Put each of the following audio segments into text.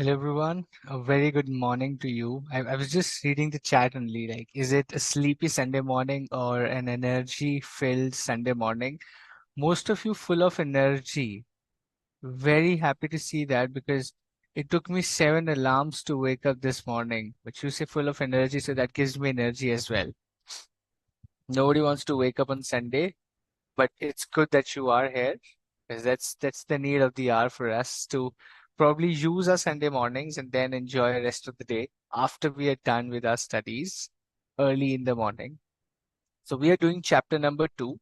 Hello everyone, a very good morning to you. I was just reading the chat only, like, is it a sleepy Sunday morning or an energy-filled Sunday morning? Most of you full of energy. Very happy to see that because it took me 7 alarms to wake up this morning. But you say full of energy, so that gives me energy as well. Nobody wants to wake up on Sunday, but it's good that you are here because that's the need of the hour for us to probably use our Sunday mornings and then enjoy the rest of the day after we are done with our studies early in the morning. So we are doing chapter number 2.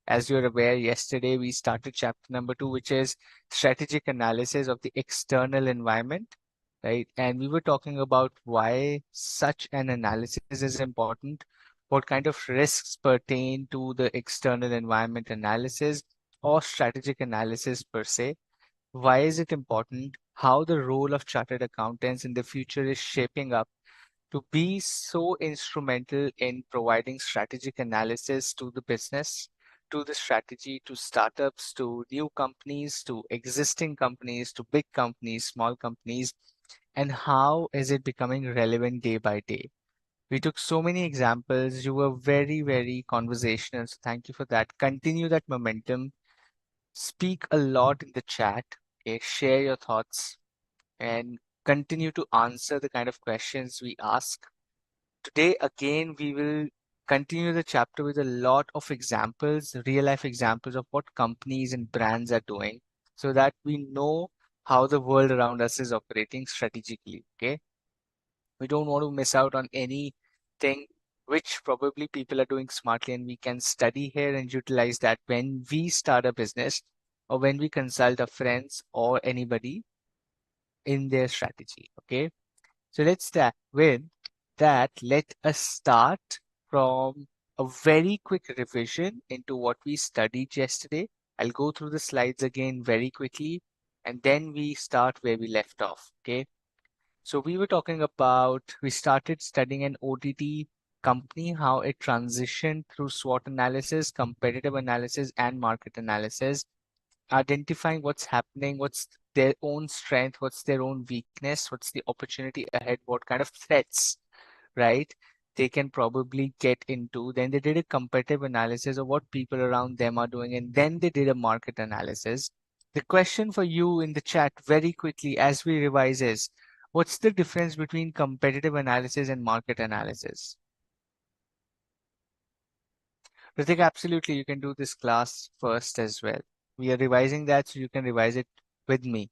As you're aware, yesterday we started chapter number 2, which is strategic analysis of the external environment, right? And we were talking about why such an analysis is important, what kind of risks pertain to the external environment analysis or strategic analysis per se. Why is it important? How the role of chartered accountants in the future is shaping up to be so instrumental in providing strategic analysis to the business, to the strategy, to startups, to new companies, to existing companies, to big companies, small companies, and how is it becoming relevant day by day? We took so many examples. You were very, very conversational. So thank you for that. Continue that momentum. Speak a lot in the chat. Okay? Share your thoughts and continue to answer the kind of questions we ask. Today, again, we will continue the chapter with a lot of examples, real life examples of what companies and brands are doing so that we know how the world around us is operating strategically. Okay. We don't want to miss out on anything which probably people are doing smartly, and we can study here and utilize that when we start a business or when we consult our friends or anybody in their strategy. Okay. So let's start with that. Let us start from a very quick revision into what we studied yesterday. I'll go through the slides again very quickly and then we start where we left off. Okay. So we were talking about, we started studying an OTT company, how it transitioned through SWOT analysis, competitive analysis, and market analysis, identifying what's happening, what's their own strength, what's their own weakness, what's the opportunity ahead, what kind of threats, right, they can probably get into. Then they did a competitive analysis of what people around them are doing, and then they did a market analysis. The question for you in the chat very quickly as we revise is, what's the difference between competitive analysis and market analysis? Ritik, absolutely, you can do this class first as well. We are revising that so you can revise it with me.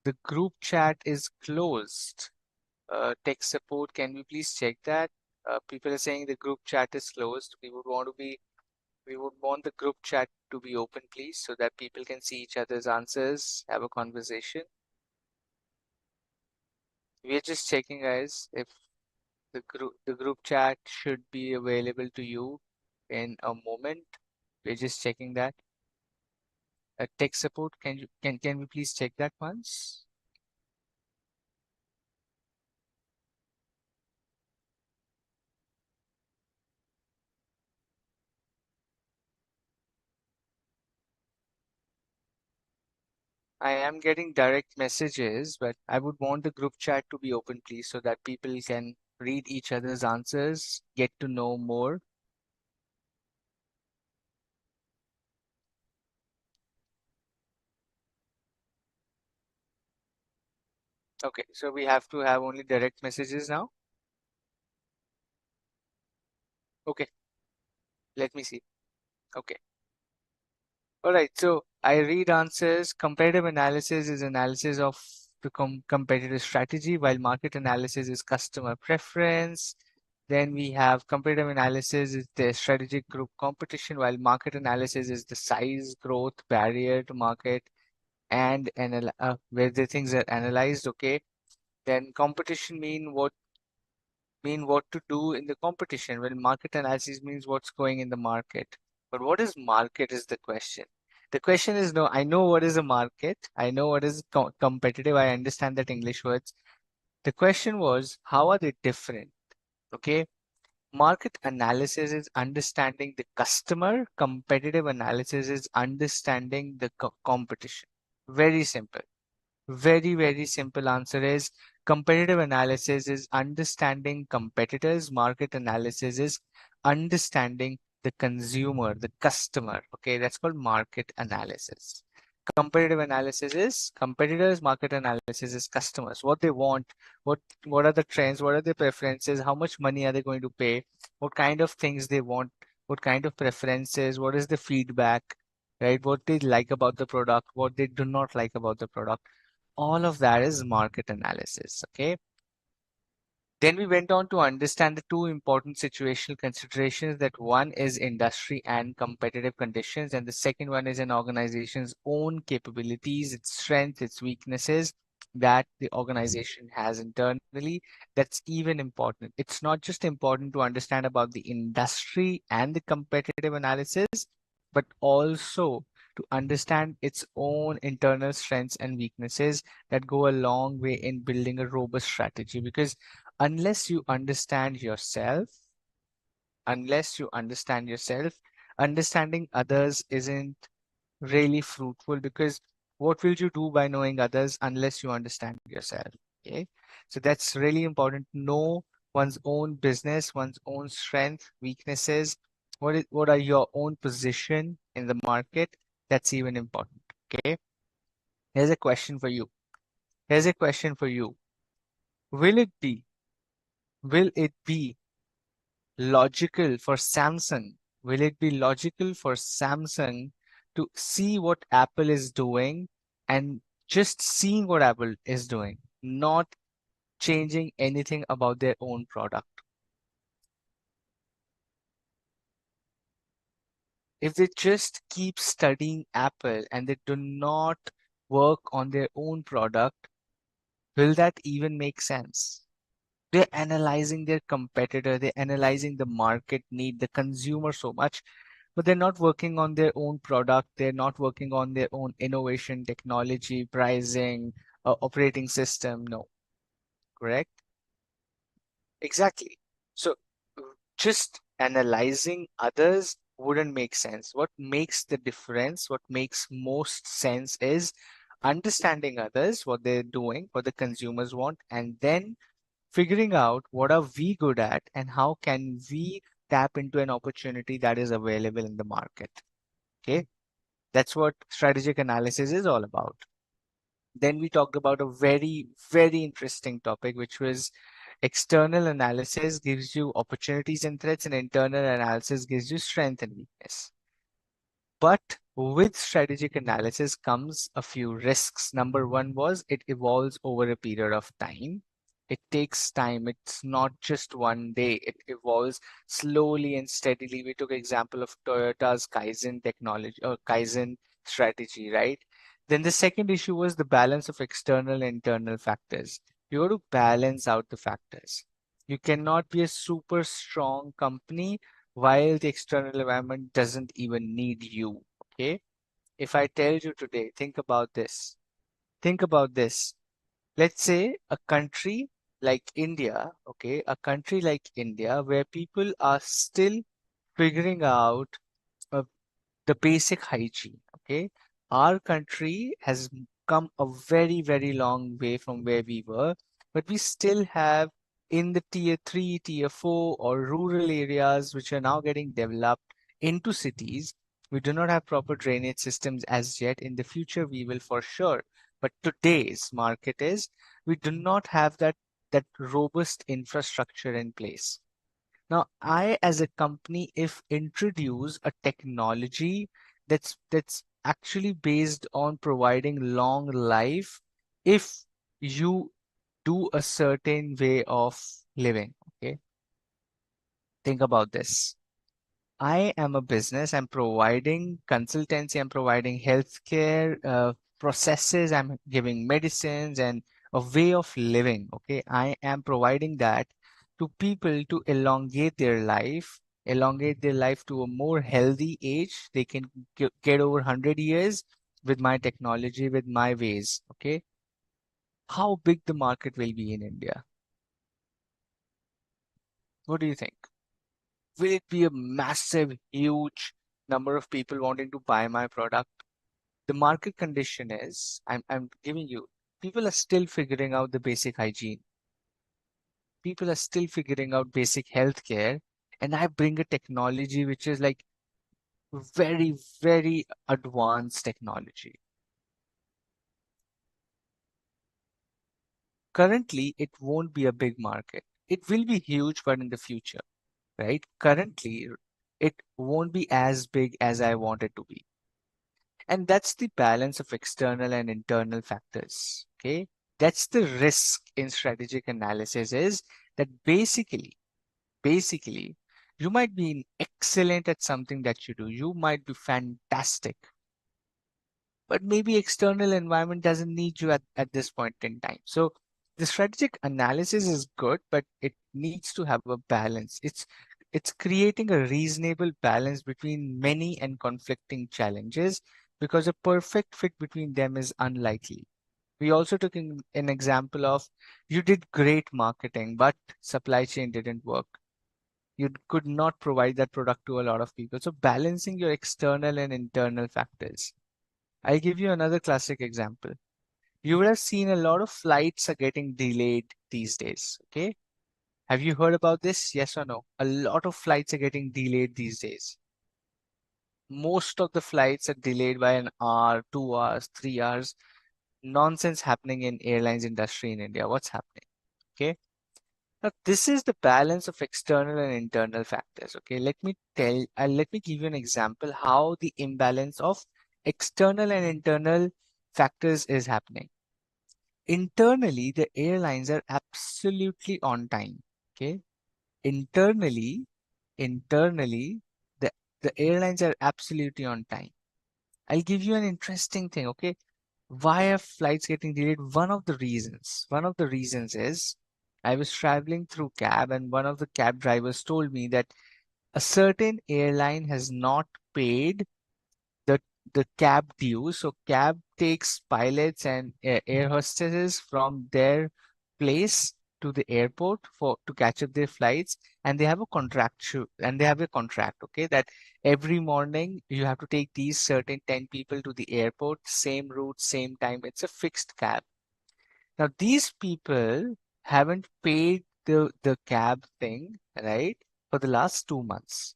The group chat is closed. Tech support, can we please check that? People are saying the group chat is closed. We would want the group chat to be open, please, so that people can see each other's answers, have a conversation. We are just checking, guys, if the group chat should be available to you in a moment. We're just checking that. Tech support, can we please check that once? I am getting direct messages, but I would want the group chat to be open, please, so that people can read each other's answers, get to know more. Okay, so we have to have only direct messages now. Okay, let me see. Okay. All right, so I read answers. Competitive analysis is analysis of the competitive strategy, while market analysis is customer preference. Then we have competitive analysis is the strategic group competition, while market analysis is the size, growth, barrier to market, and where the things are analyzed. Okay. Then competition mean what to do in the competition. Well, market analysis means what's going in the market. But what is market is the question. The question is, no, I know what is a market. I know what is competitive. I understand that English words. The question was, how are they different? Okay. Market analysis is understanding the customer. Competitive analysis is understanding the competition. Very simple. Very, very simple answer is competitive analysis is understanding competitors. Market analysis is understanding the consumer, the customer. Okay, that's called market analysis. Competitive analysis is competitors, market analysis is customers, what they want, what what are the trends, what are their preferences, how much money are they going to pay, what kind of things they want, what kind of preferences, what is the feedback, right? What they like about the product, what they do not like about the product. All of that is market analysis. Okay. Then we went on to understand the two important situational considerations, that one is industry and competitive conditions, and the second one is an organization's own capabilities, its strengths, its weaknesses that the organization has internally. That's even important. It's not just important to understand about the industry and the competitive analysis, but also to understand its own internal strengths and weaknesses that go a long way in building a robust strategy. Because unless you understand yourself, unless you understand yourself, understanding others isn't really fruitful, because what will you do by knowing others unless you understand yourself? Okay. So that's really important. Know one's own business, one's own strength, weaknesses. What are your own position in the market? That's even important. Okay. Here's a question for you. Here's a question for you. Will it be, will it be logical for Samsung? Will it be logical for Samsung to see what Apple is doing and just seeing what Apple is doing, not changing anything about their own product? If they just keep studying Apple and they do not work on their own product, will that even make sense? They're analyzing their competitor, they're analyzing the market need, the consumer so much, but they're not working on their own product. They're not working on their own innovation, technology, pricing, operating system. No, correct? Exactly. So just analyzing others wouldn't make sense. What makes the difference, what makes most sense is understanding others, what they're doing, what the consumers want, and then figuring out what are we good at and how can we tap into an opportunity that is available in the market. Okay. That's what strategic analysis is all about. Then we talked about a very, very interesting topic, which was external analysis gives you opportunities and threats, and internal analysis gives you strength and weakness. But with strategic analysis comes a few risks. Number one was it evolves over a period of time. It takes time. It's not just one day. It evolves slowly and steadily. We took example of Toyota's Kaizen technology or Kaizen strategy, right? Then the second issue was the balance of external and internal factors. You got to balance out the factors. You cannot be a super strong company while the external environment doesn't even need you. Okay. If I tell you today, think about this. Think about this. Let's say a country like India, okay, a country like India where people are still figuring out uh, the basic hygiene. Okay. Our country has come a very, very long way from where we were, but we still have in the tier three, tier four, or rural areas which are now getting developed into cities. We do not have proper drainage systems as yet. In the future, we will for sure. But today's market is we do not have that robust infrastructure in place. Now, I as a company, if introduce a technology that's actually based on providing long life, if you do a certain way of living, okay? Think about this. I am a business. I'm providing consultancy. I'm providing healthcare processes. I'm giving medicines and a way of living. Okay. I am providing that to people to elongate their life to a more healthy age. They can get over 100 years with my technology, with my ways. Okay. How big the market will be in India? What do you think? Will it be a massive, huge number of people wanting to buy my product? The market condition is, I'm giving you, people are still figuring out the basic hygiene. People are still figuring out basic healthcare. And I bring a technology which is like very, very advanced technology. Currently, it won't be a big market. It will be huge, but in the future, right? Currently, it won't be as big as I want it to be. And that's the balance of external and internal factors. Okay. That's the risk in strategic analysis is that basically, you might be excellent at something that you do. You might be fantastic, but maybe external environment doesn't need you at this point in time. So the strategic analysis is good, but it needs to have a balance. It's creating a reasonable balance between many and conflicting challenges because a perfect fit between them is unlikely. We also took an example of you did great marketing, but supply chain didn't work. You could not provide that product to a lot of people. So balancing your external and internal factors. I'll give you another classic example. You would have seen a lot of flights are getting delayed these days. Okay. Have you heard about this? Yes or no? A lot of flights are getting delayed these days. Most of the flights are delayed by an hour, 2 hours, 3 hours. Nonsense happening in airlines industry in India. What's happening? Okay. Now, this is the balance of external and internal factors. Okay. Let me give you an example how the imbalance of external and internal factors is happening. Internally, the airlines are absolutely on time. Okay. Internally, internally, the, the airlines are absolutely on time. I'll give you an interesting thing. Okay. Why are flights getting delayed? One of the reasons is I was traveling through cab and one of the cab drivers told me that a certain airline has not paid the the cab dues. So cab takes pilots and air hostesses from their place to the airport for to catch up their flights, and they have a contract, okay, that every morning you have to take these certain 10 people to the airport, same route, same time. It's a fixed cab. Now these people haven't paid the cab thing, right, for the last 2 months.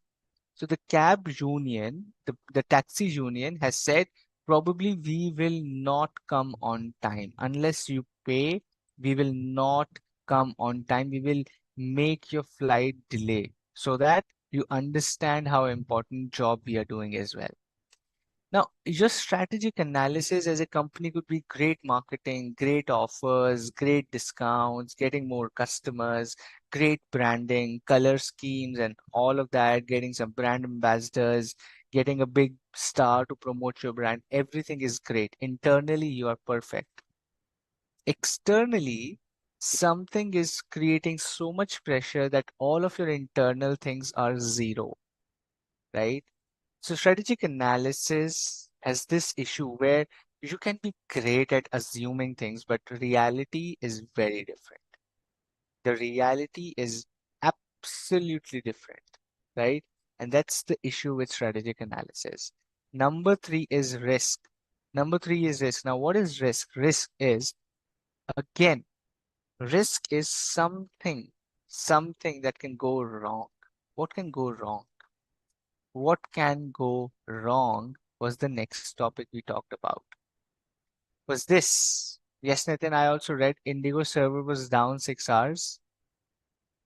So the cab union, the taxi union has said probably we will not come on time. Unless you pay, we will not come on time. We will make your flight delay so that you understand how important job we are doing as well. Now, your strategic analysis as a company could be great marketing, great offers, great discounts, getting more customers, great branding, color schemes, and all of that, getting some brand ambassadors, getting a big star to promote your brand. Everything is great. Internally, you are perfect. Externally, something is creating so much pressure that all of your internal things are zero, right? So strategic analysis has this issue where you can be great at assuming things, but reality is very different. The reality is absolutely different, right? And that's the issue with strategic analysis. Number three is risk. Number three is risk. Now, what is risk? Risk is, again, risk is something that can go wrong. What can go wrong? What can go wrong was the next topic we talked about. Was this? Yes, Nathan, I also read Indigo server was down 6 hours.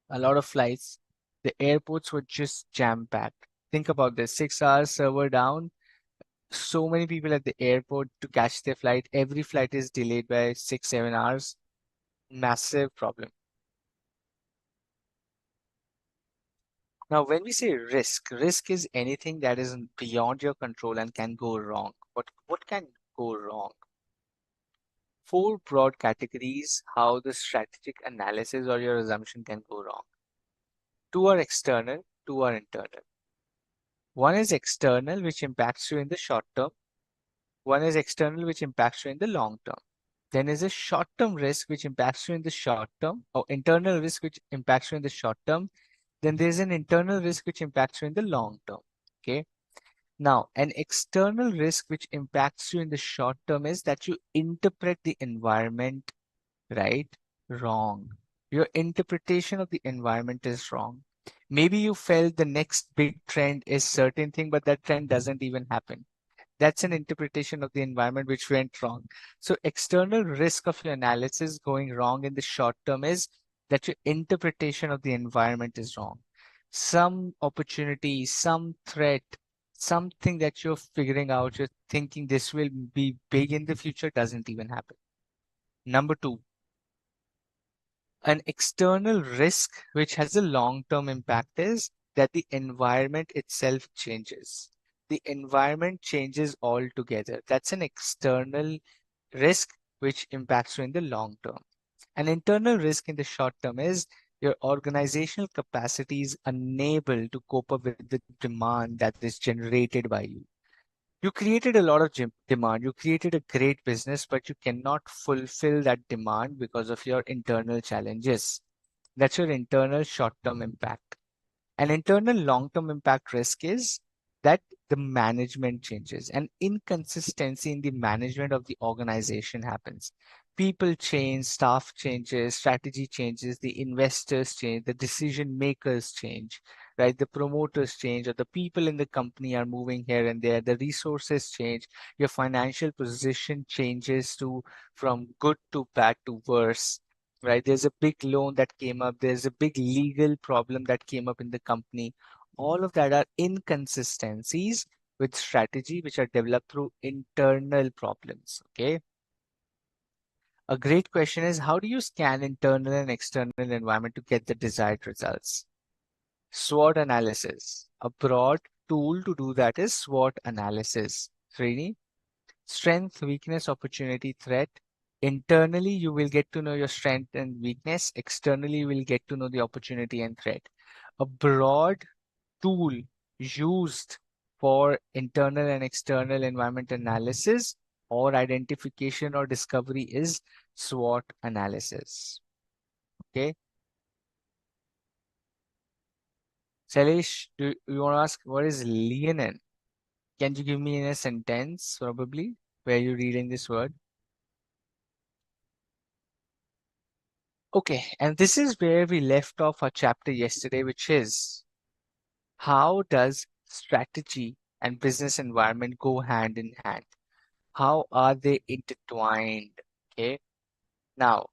A lot of flights. The airports were just jam-packed. Think about this, 6 hours server down. So many people at the airport to catch their flight. Every flight is delayed by 6, 7 hours. Massive problem. Now, when we say risk is anything that is beyond your control and can go wrong. What can go wrong? Four broad categories how the strategic analysis or your assumption can go wrong. Two are external, two are internal. One is external, which impacts you in the short term. One is external, which impacts you in the long term. Then is a short-term risk, which impacts you in the short term, or internal risk, which impacts you in the short term. Then there's an internal risk which impacts you in the long term. Okay. Now, an external risk which impacts you in the short term is that you interpret the environment, right, wrong. Your interpretation of the environment is wrong. Maybe you felt the next big trend is certain thing, but that trend doesn't even happen. That's an interpretation of the environment which went wrong. So external risk of your analysis going wrong in the short term is that your interpretation of the environment is wrong. Some opportunity, some threat, something that you're figuring out, you're thinking this will be big in the future, doesn't even happen. Number two, an external risk which has a long-term impact is that the environment itself changes. The environment changes altogether. That's an external risk which impacts you in the long term. An internal risk in the short term is your organizational capacity is unable to cope up with the demand that is generated by you. You created a lot of demand. You created a great business, but you cannot fulfill that demand because of your internal challenges. That's your internal short-term impact. An internal long-term impact risk is that the management changes and inconsistency in the management of the organization happens. People change, staff changes, strategy changes, the investors change, the decision makers change, right? The promoters change, or the people in the company are moving here and there, the resources change, your financial position changes to from good to bad to worse, right? There's a big loan that came up, there's a big legal problem that came up in the company. All of that are inconsistencies with strategy which are developed through internal problems. Okay. A great question is, how do you scan internal and external environment to get the desired results? SWOT analysis. A broad tool to do that is SWOT analysis. Srini? Strength, weakness, opportunity, threat. Internally, you will get to know your strength and weakness. Externally, you will get to know the opportunity and threat. A broad tool used for internal and external environment analysis or identification or discovery is SWOT analysis. Okay. Salish, do you want to ask what is Leonin? Can you give me in a sentence, probably, where you're reading this word? Okay, and this is where we left off our chapter yesterday, which is how does strategy and business environment go hand in hand? How are they intertwined? Okay, now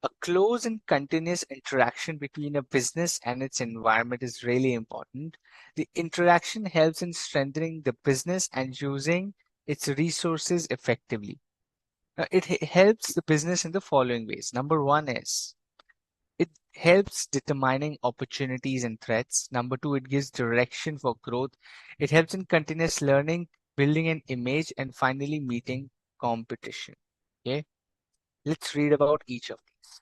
a close and continuous interaction between a business and its environment is really important. The interaction helps in strengthening the business and using its resources effectively. Now, it helps the business in the following ways. Number one is it helps determining opportunities and threats. Number two, it gives direction for growth. It helps in continuous learning, building an image, and finally meeting competition. Okay, let's read about each of these.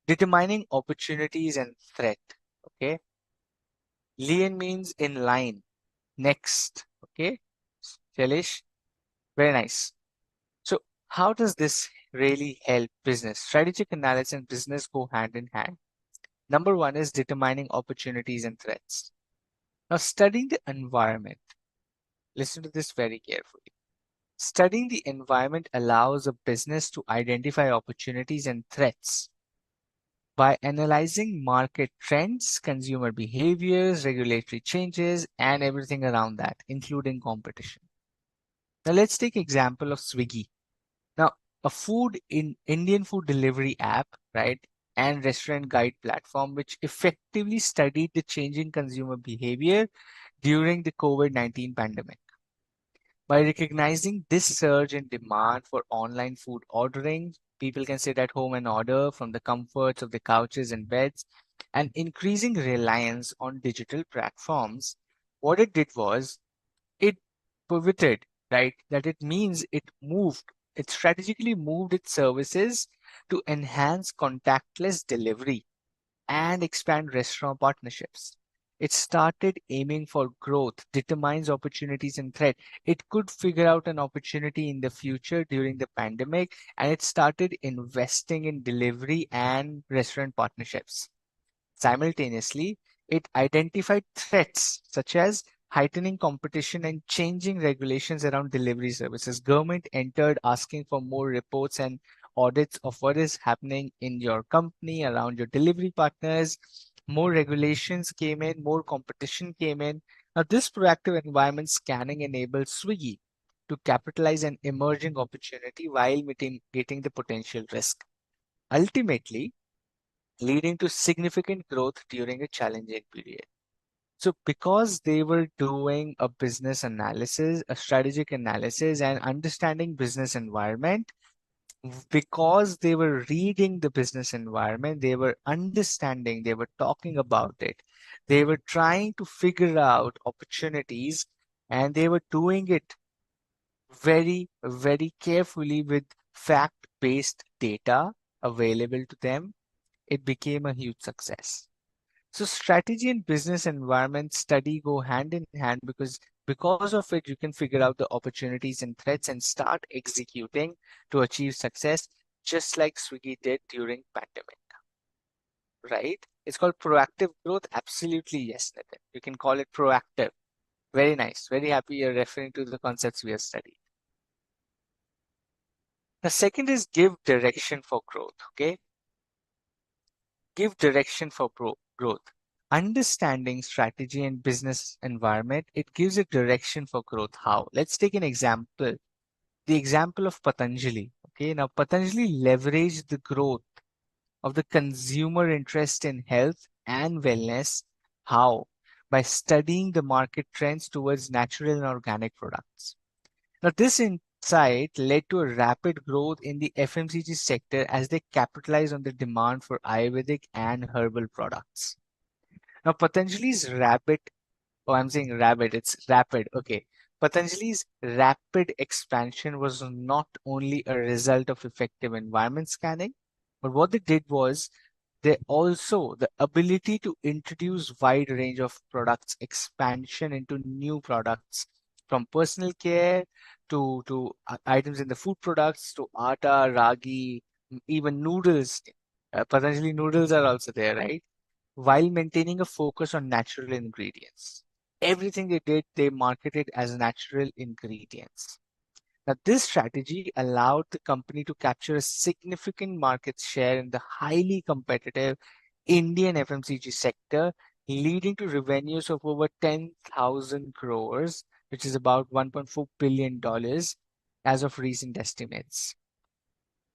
Determining opportunities and threat. Okay, Lean means in line, next. Okay, Shailesh, very nice. So, how does this really help business? Strategic analysis and business go hand in hand. Number one is determining opportunities and threats. Now, studying the environment. Listen to this very carefully. Studying the environment allows a business to identify opportunities and threats by analyzing market trends, consumer behaviors, regulatory changes, and everything around that, including competition. Now, let's take example of Swiggy. Now, a food in Indian food delivery app, right, and restaurant guide platform, which effectively studied the changing consumer behavior during the COVID-19 pandemic. By recognizing this surge in demand for online food ordering, people can sit at home and order from the comforts of the couches and beds, and increasing reliance on digital platforms. What it did was it pivoted, right? That it means it strategically moved its services to enhance contactless delivery and expand restaurant partnerships. It started aiming for growth, determines opportunities and threat. It could figure out an opportunity in the future during the pandemic, and it started investing in delivery and restaurant partnerships. Simultaneously, it identified threats such as heightening competition and changing regulations around delivery services. Government entered asking for more reports and audits of what is happening in your company around your delivery partners. More regulations came in, more competition came in. Now, this proactive environment scanning enabled Swiggy to capitalize an emerging opportunity while mitigating the potential risk, ultimately leading to significant growth during a challenging period. So, because they were doing a business analysis, a strategic analysis, and understanding business environment, because they were reading the business environment, they were understanding, they were talking about it, they were trying to figure out opportunities, and they were doing it very, very carefully with fact based data available to them. It became a huge success. So strategy and business environment study go hand in hand because of it you can figure out the opportunities and threats and start executing to achieve success, just like Swiggy did during pandemic, right? It's called proactive growth. Absolutely, yes, Nitin. You can call it proactive. Very nice. Very happy you're referring to the concepts we have studied. The second is give direction for growth. Okay, give direction for growth. Understanding strategy and business environment, it gives a direction for growth. How? Let's take an example. The example of Patanjali. Okay, now Patanjali leveraged the growth of the consumer interest in health and wellness. How? By studying the market trends towards natural and organic products. Now, this insight led to a rapid growth in the FMCG sector as they capitalize on the demand for Ayurvedic and herbal products. Now, Patanjali's rapid, oh, I'm saying rabbit, it's rapid. Okay. Patanjali's rapid expansion was not only a result of effective environment scanning, but what they did was they also the ability to introduce wide range of products, expansion into new products from personal care to items in the food products to atta, ragi, even noodles. Patanjali noodles are also there, right? While maintaining a focus on natural ingredients. Everything they did, they marketed as natural ingredients. Now, this strategy allowed the company to capture a significant market share in the highly competitive Indian FMCG sector, leading to revenues of over 10,000 crores, which is about $1.4 billion dollars as of recent estimates.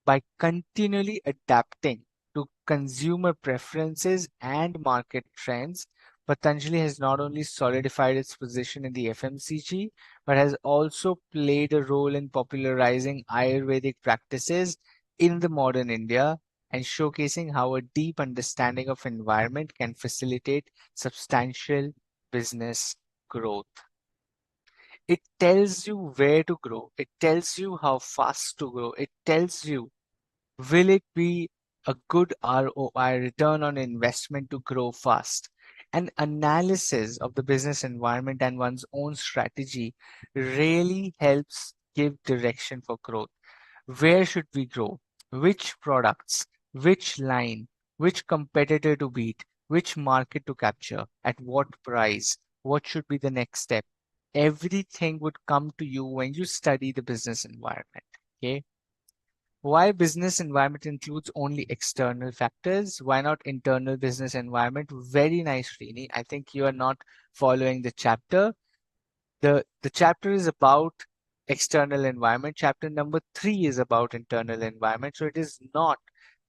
By continually adapting to consumer preferences and market trends, Patanjali has not only solidified its position in the FMCG, but has also played a role in popularizing Ayurvedic practices in the modern India and showcasing how a deep understanding of environment can facilitate substantial business growth. It tells you where to grow. It tells you how fast to grow. It tells you, will it be a good ROI, return on investment, to grow fast? An analysis of the business environment and one's own strategy really helps give direction for growth. Where should we grow? Which products? Which line? Which competitor to beat? Which market to capture? At what price? What should be the next step? Everything would come to you when you study the business environment. Okay. Why business environment includes only external factors? Why not internal business environment? Very nice, Rini. I think you are not following the chapter. The chapter is about external environment. Chapter number 3 is about internal environment. So it is not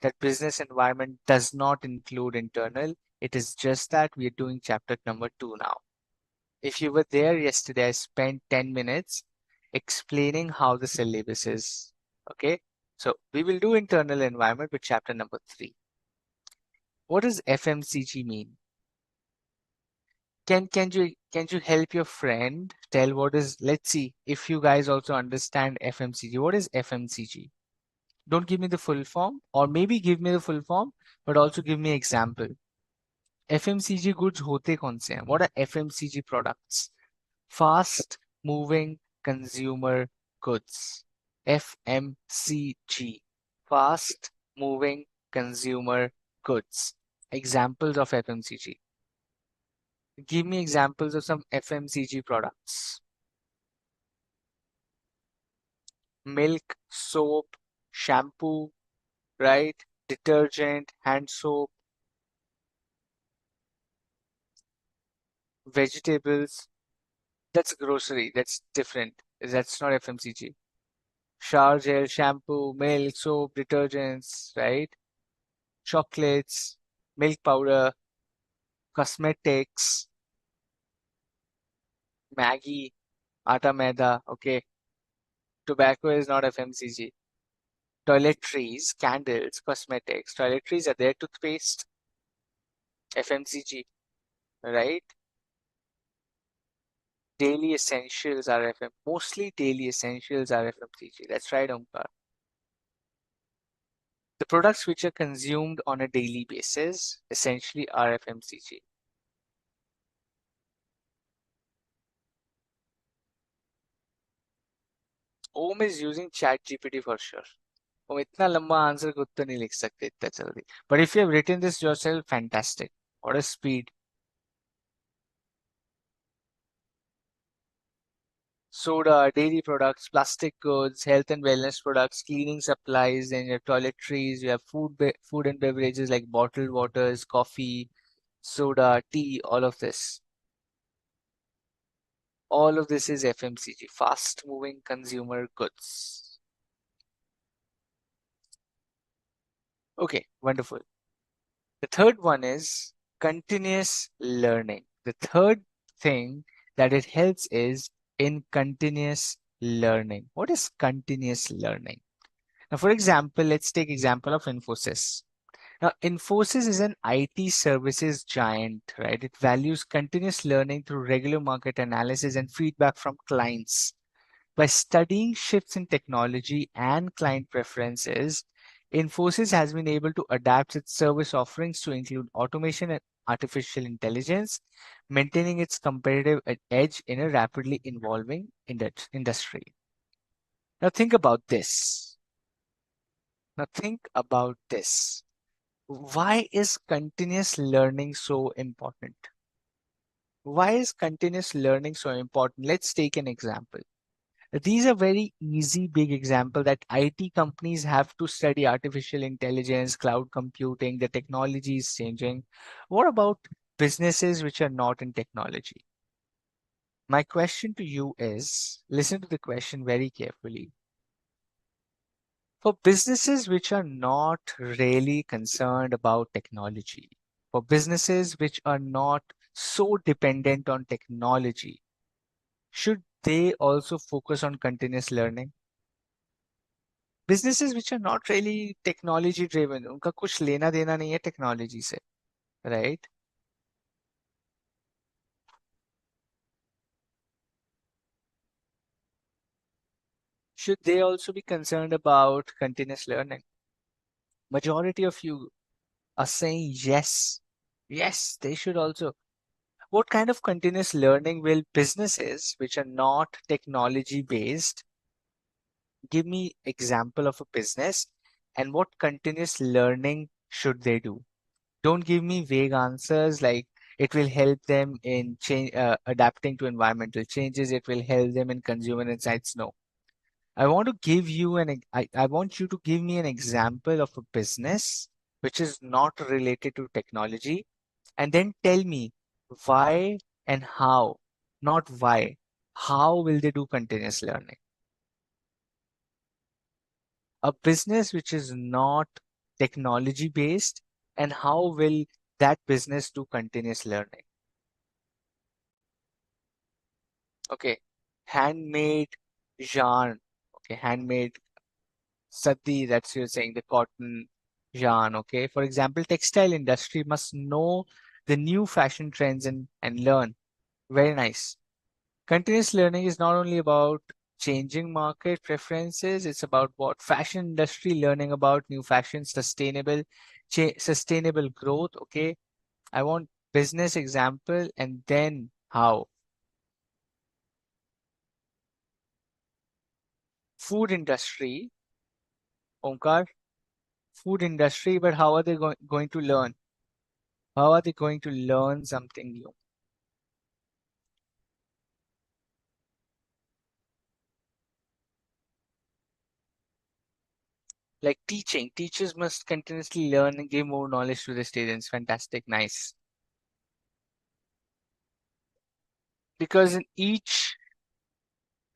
that business environment does not include internal. It is just that we are doing chapter number 2 now. If you were there yesterday, I spent 10 minutes explaining how the syllabus is. Okay. So we will do internal environment with chapter number 3. What does FMCG mean? Can you help your friend tell what is, let's see if you guys also understand FMCG. What is FMCG? Don't give me the full form, or maybe give me the full form, but also give me example. FMCG goods होते कौन से हैं? What are FMCG products? Fast moving consumer goods. FMCG. Fast moving consumer goods. Examples of FMCG. Give me examples of some FMCG products. Milk, soap, shampoo, right? Detergent, hand soap, vegetables. That's grocery. That's different. That's not FMCG. Shower gel, shampoo, milk, soap, detergents, right? Chocolates, milk powder, cosmetics, Maggie, atta maida. Okay. Tobacco is not FMCG. Toiletries, candles, cosmetics. Toiletries are there, toothpaste, FMCG, right? Daily essentials are mostly daily essentials are FMCG. That's right, Omkar. The products which are consumed on a daily basis essentially are FMCG. Om is using chat GPT for sure. हम इतना लंबा answer खुद तो नहीं लिख सकते इतना जल्दी. But if you have written this yourself, fantastic. What a speed. Soda, dairy products, plastic goods, health and wellness products, cleaning supplies, then your toiletries, you have food and beverages like bottled waters, coffee, soda, tea, all of this. All of this is FMCG, fast moving consumer goods. Okay, wonderful. The third one is continuous learning. The third thing that it helps is in continuous learning. What is continuous learning? Now, for example, let's take example of Infosys. Now, Infosys is an IT services giant, right? It values continuous learning through regular market analysis and feedback from clients. By studying shifts in technology and client preferences, Infosys has been able to adapt its service offerings to include automation and artificial intelligence, maintaining its competitive edge in a rapidly evolving industry. Now think about this. Now think about this. Why is continuous learning so important? Why is continuous learning so important? Let's take an example. These are very easy, big example that IT companies have to study artificial intelligence, cloud computing, the technology is changing. What about businesses which are not in technology? My question to you is, listen to the question very carefully. For businesses which are not really concerned about technology, for businesses which are not so dependent on technology, should they also focus on continuous learning? Businesses which are not really technology driven, उनका कुछ लेना देना नहीं है technology से, right? Should they also be concerned about continuous learning? Majority of you are saying yes. Yes, they should also. What kind of continuous learning will businesses which are not technology based give me example of a business and what continuous learning should they do? Don't give me vague answers like it will help them in adapting to environmental changes. It will help them in consumer insights. No, I want to give you I want you to give me an example of a business which is not related to technology and then tell me why and how, not why, how will they do continuous learning? A business which is not technology based and how will that business do continuous learning? Okay, handmade yarn. Okay, handmade sati, that's you're saying the cotton yarn. Okay, for example, textile industry must know the new fashion trends and learn. Very nice. Continuous learning is not only about changing market preferences, it's about what fashion industry learning about new fashion, sustainable growth. Okay, I want business example and then how. Food industry, Omkar, food industry, but how are they going to learn? How are they going to learn something new? Like teaching. Teachers must continuously learn and give more knowledge to the students. Fantastic, nice. Because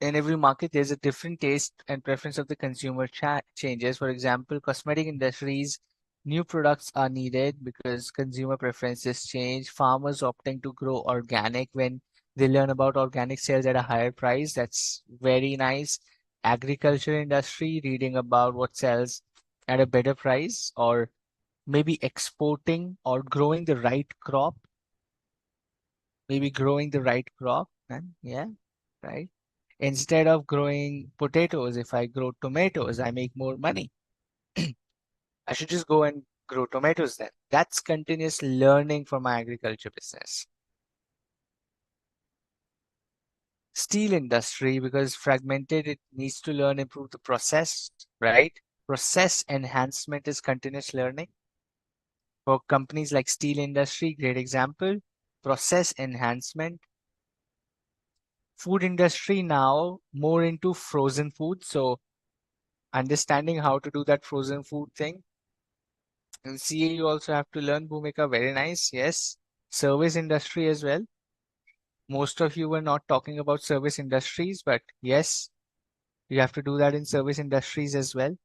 in every market, there's a different taste and preference of the consumer changes. For example, cosmetic industries, new products are needed because consumer preferences change. Farmers opting to grow organic when they learn about organic sales at a higher price. That's very nice. Agriculture industry, reading about what sells at a better price, or maybe exporting or growing the right crop, maybe growing the right crop. And yeah, right. Instead of growing potatoes, if I grow tomatoes, I make more money. I should just go and grow tomatoes then. That's continuous learning for my agriculture business. Steel industry, because fragmented, it needs to learn, improve the process, right? Process enhancement is continuous learning. For companies like steel industry, great example. Process enhancement. Food industry now more into frozen food. So understanding how to do that frozen food thing. In CA, you also have to learn Bhumika. Very nice. Yes. Service industry as well. Most of you were not talking about service industries, but yes, you have to do that in service industries as well.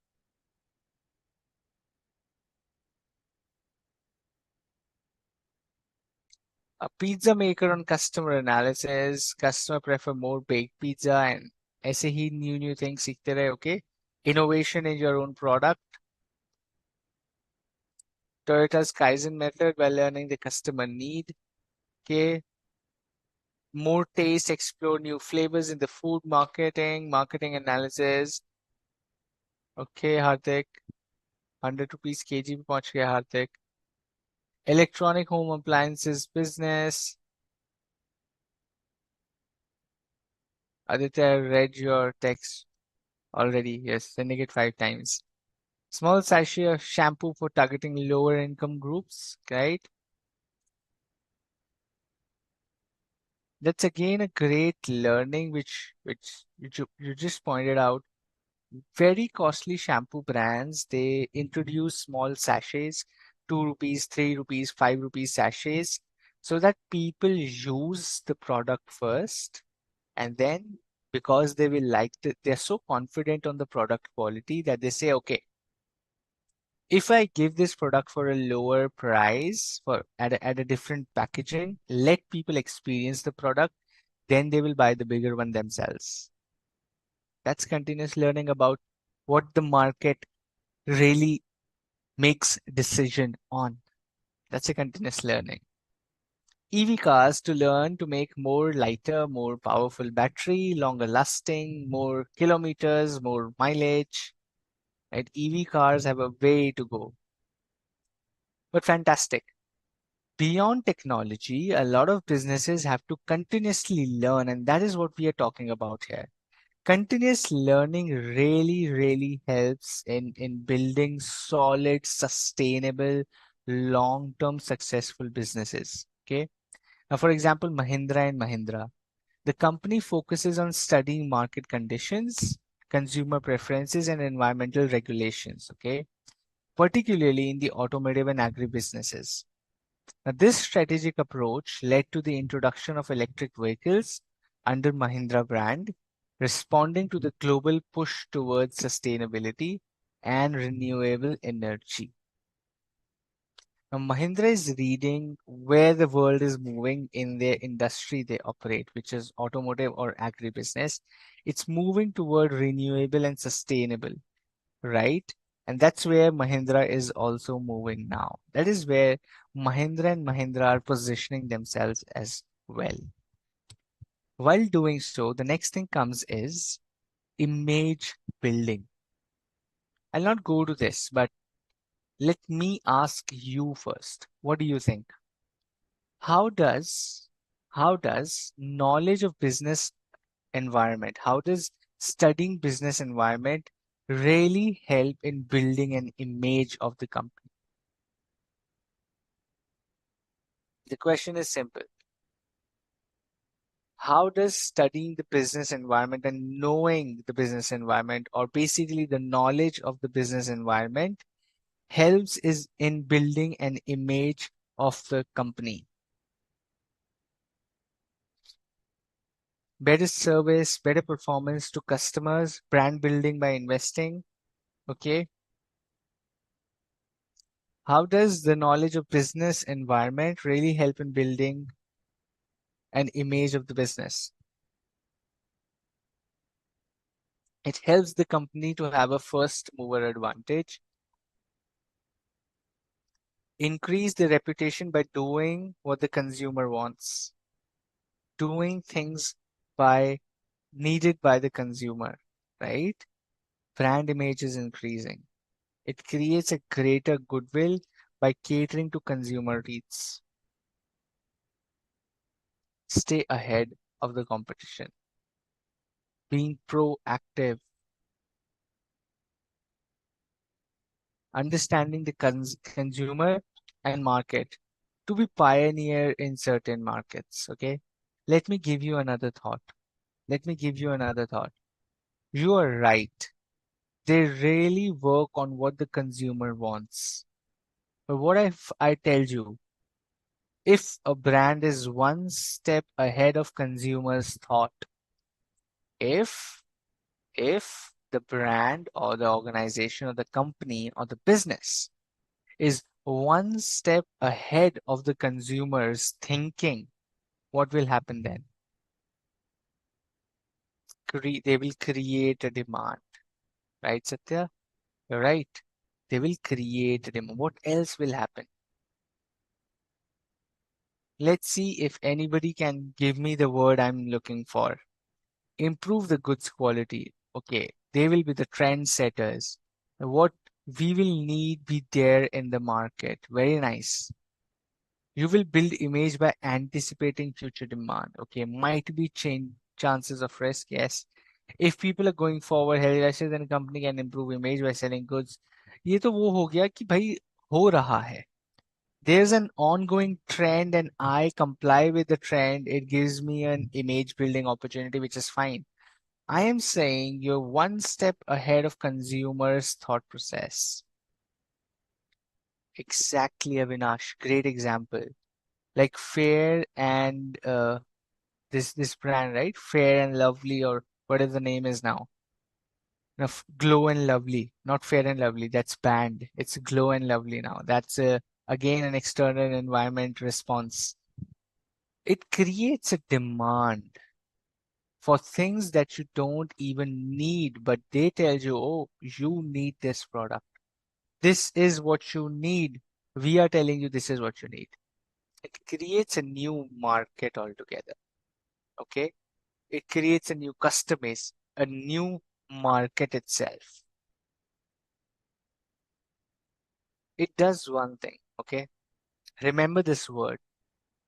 A pizza maker on customer analysis. Customer prefer more baked pizza and ऐसे ही new things सीखते रहे. Okay. Innovation in your own product. Toyota's Kaizen method by learning the customer need. Okay. More taste, explore new flavors in the food marketing analysis. Okay, Hardik, 100 rupees kg पे पहुंच गया Hardik. Electronic home appliances business. Aditya, I read your text already. Yes, sending it 5 times. Small sachet of shampoo for targeting lower income groups, right? That's again a great learning which you just pointed out. Very costly shampoo brands, they introduce small sachets, 2 rupees, 3 rupees, 5 rupees sachets, so that people use the product first, and then because they will like it, they're so confident on the product quality that they say, okay, if I give this product for a lower price for at a different packaging, let people experience the product, then they will buy the bigger one themselves. That's continuous learning about what the market really makes decision on. That's a continuous learning. EV cars to learn to make more lighter, more powerful battery, longer lasting, more kilometers, more mileage. Right? EV cars have a way to go. But fantastic. Beyond technology, a lot of businesses have to continuously learn, and that is what we are talking about here. Continuous learning really helps in building solid, sustainable, long-term successful businesses. Okay. Now, for example, Mahindra and Mahindra, the company focuses on studying market conditions, consumer preferences, and environmental regulations. Okay, particularly in the automotive and agribusinesses. Now, this strategic approach led to the introduction of electric vehicles under Mahindra brand, responding to the global push towards sustainability and renewable energy. Now, Mahindra is reading where the world is moving in their industry they operate, which is automotive or agribusiness. It's moving toward renewable and sustainable, right? And that's where Mahindra is also moving now. That is where Mahindra and Mahindra are positioning themselves as well. While doing so, the next thing comes is image building. I'll not go to this, but let me ask you first. What do you think? How does how does knowledge of business environment, how does studying business environment really help in building an image of the company? The question is simple. How does studying the business environment and knowing the business environment, or basically the knowledge of the business environment, helps is in building an image of the company? Better service, better performance to customers, brand building by investing. Okay. How does the knowledge of business environment really help in building an image of the business? It helps the company to have a first mover advantage, increase the reputation by doing what the consumer wants, doing things by needed by the consumer, right? Brand image is increasing. It creates a greater goodwill by catering to consumer needs. Stay ahead of the competition. Being proactive, understanding the consumer and market to be pioneer in certain markets. Okay. Let me give you another thought. Let me give you another thought. You are right. They really work on what the consumer wants. But what if I tell you, if a brand is one step ahead of consumers' thought, if if the brand or the organization or the company or the business is one step ahead of the consumer's thinking, what will happen then? They will create a demand, right, Satya? You're right. They will create a demand. What else will happen? Let's see if anybody can give me the word I'm looking for. Improve the goods quality. Okay, they will be the trendsetters. What we will need be there in the market. Very nice. You will build image by anticipating future demand. Okay, might be change chances of risk. Yes. If people are going forward, healthy lifestyle, then a company can improve image by selling goods. ये तो वो हो गया कि भाई हो रहा है. There's an ongoing trend and I comply with the trend. It gives me an image building opportunity, which is fine. I am saying you're one step ahead of consumers' thought process. Exactly, Avinash. Great example. Like Fair and this brand, right? Fair and Lovely, or whatever the name is now. No, Glow and Lovely, not Fair and Lovely. That's banned. It's Glow and Lovely now. That's again an external environment response. It creates a demand for things that you don't even need, but they tell you, oh, you need this product. This is what you need. We are telling you this is what you need. It creates a new market altogether. Okay. It creates a new customer base, a new market itself. It does one thing. Okay. Remember this word.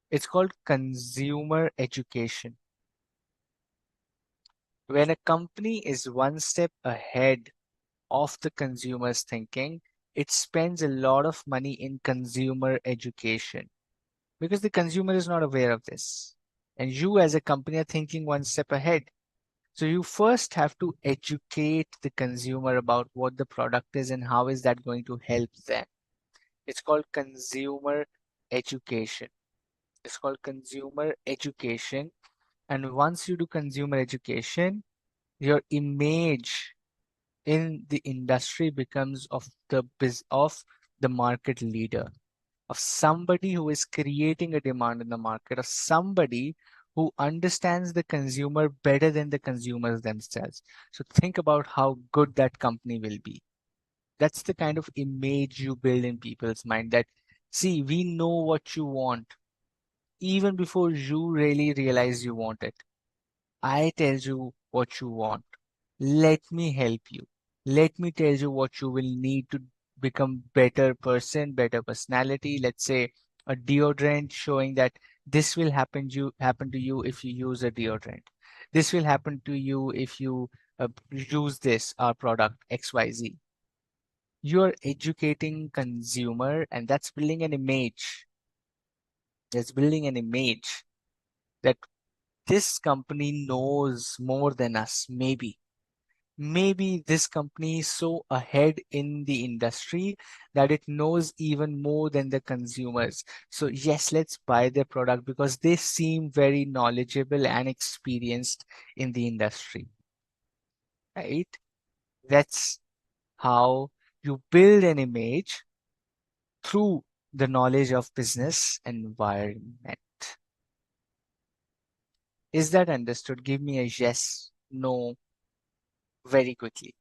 It's called consumer education. When a company is one step ahead of the consumer's thinking, it spends a lot of money in consumer education because the consumer is not aware of this. And you as a company are thinking one step ahead. So you first have to educate the consumer about what the product is and how is that going to help them. It's called consumer education. It's called consumer education. And once you do consumer education, your image in the industry becomes of the market leader, of somebody who is creating a demand in the market, of somebody who understands the consumer better than the consumers themselves. So think about how good that company will be. That's the kind of image you build in people's mind, that see, we know what you want even before you really realize you want it. I tell you what you want. Let me help you. Let me tell you what you will need to become better person, better personality. Let's say a deodorant showing that this will happen to you if you use a deodorant. This will happen to you if you use this our product XYZ. You're educating consumer and that's building an image. It's building an image that this company knows more than us, maybe this company is so ahead in the industry that it knows even more than the consumers. So yes, let's buy their product because they seem very knowledgeable and experienced in the industry, right? That's how you build an image through the knowledge of business environment. Is that understood? Give me a yes, no, very quickly.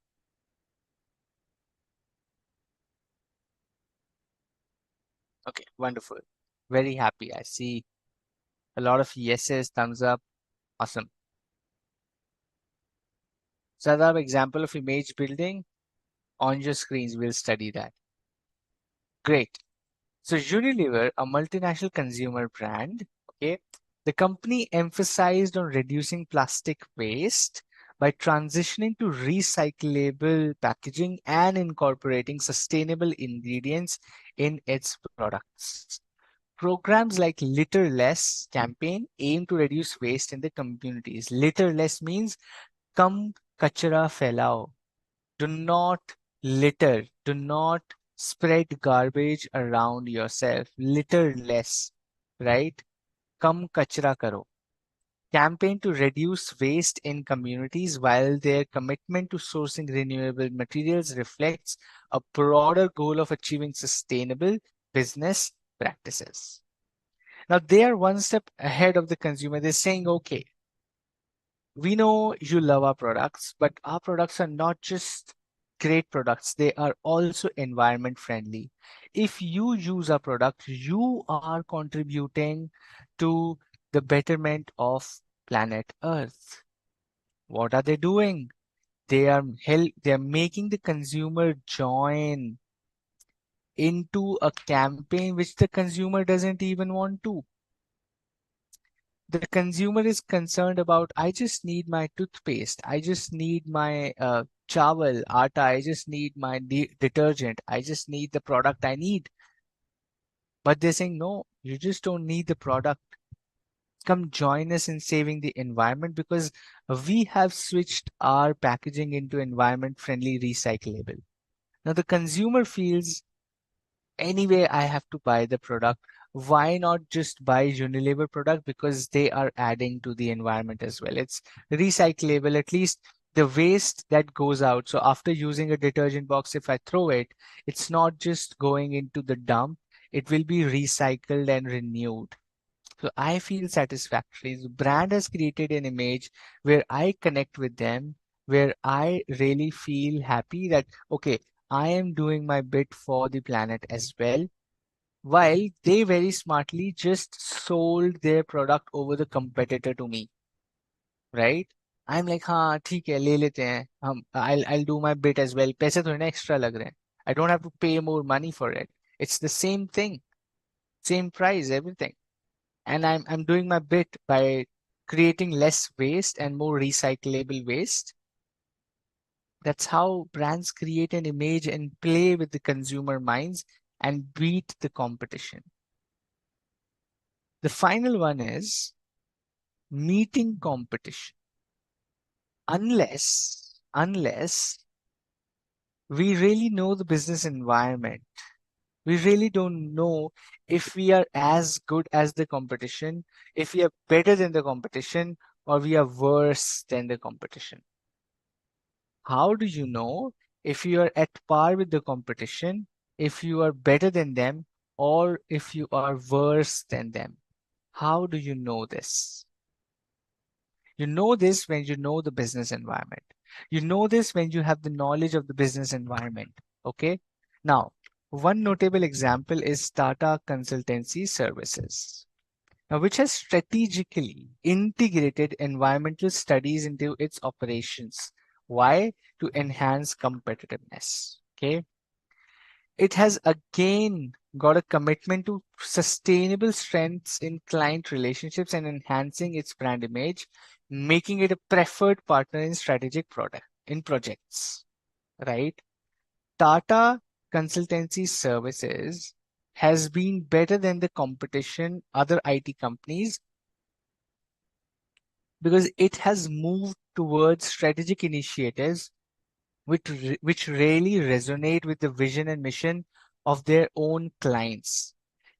Okay, wonderful. Very happy. I see a lot of yeses, thumbs up. Awesome. Sadab, example of image building on your screens. We'll study that. Great. So Unilever, a multinational consumer brand, okay, the company emphasized on reducing plastic waste by transitioning to recyclable packaging and incorporating sustainable ingredients in its products. Programs like Litter Less campaign aim to reduce waste in the communities. Litter Less means come kachra phailao. Do not litter. Do not spread garbage around yourself. Litter less, right? Kam kachra karo. Campaign to reduce waste in communities while their commitment to sourcing renewable materials reflects a broader goal of achieving sustainable business practices. Now they are one step ahead of the consumer. They're saying, okay, we know you love our products, but our products are not just great products, they are also environment friendly. If you use our product, you are contributing to the betterment of planet Earth. What are they doing? They are making the consumer join into a campaign which the consumer doesn't even want to. The consumer is concerned about, I just need my toothpaste, I just need my chawal atta, I just need my detergent, I just need the product I need. But they're saying no, you just don't need the product. Come join us in saving the environment because we have switched our packaging into environment friendly recyclable. Now the consumer feels, anyway I have to buy the product, why not just buy Unilever product because they are adding to the environment as well. It's recyclable, at least the waste that goes out. So after using a detergent box, if I throw it, it's not just going into the dump, it will be recycled and renewed. So I feel satisfactory. The brand has created an image where I connect with them, where I really feel happy that, okay, I am doing my bit for the planet as well. While they very smartly just sold their product over the competitor to me, right? I'm like, हाँ ठीक है ले लेते हैं हम, I'll do my bit as well. पैसे थोड़े ना extra लग रहे हैं. I don't have to pay more money for it. It's the same thing, same price, everything. And I'm doing my bit by creating less waste and more recyclable waste. That's how brands create an image and play with the consumer minds and beat the competition. The final one is meeting competition. Unless we really know the business environment, we really don't know if we are as good as the competition, if we are better than the competition, or we are worse than the competition. How do you know if you are at par with the competition, if you are better than them, or if you are worse than them? How do you know this? You know this when you know the business environment. You know this when you have the knowledge of the business environment. Okay. Now, one notable example is Tata Consultancy Services, now, which has strategically integrated environmental studies into its operations. Why? To enhance competitiveness. Okay. It has again got a commitment to sustainable strengths in client relationships and enhancing its brand image, making it a preferred partner in strategic product in projects. Right? Tata Consultancy Services has been better than the competition, other IT companies, because it has moved towards strategic initiatives which really resonate with the vision and mission of their own clients.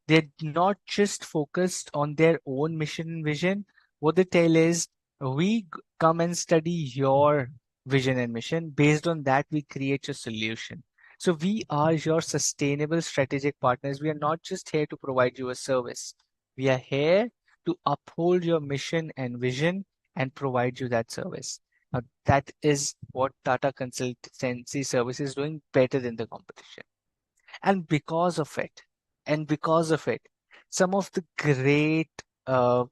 They're not just focused on their own mission and vision. What they tell is, come and study your vision and mission. Based on that, we create a solution. So we are your sustainable strategic partners. We are not just here to provide you a service. We are here to uphold your mission and vision and provide you that service. Now, that is what Tata Consultancy Service is doing better than the competition. And because of it, and because of it, some of the great uh,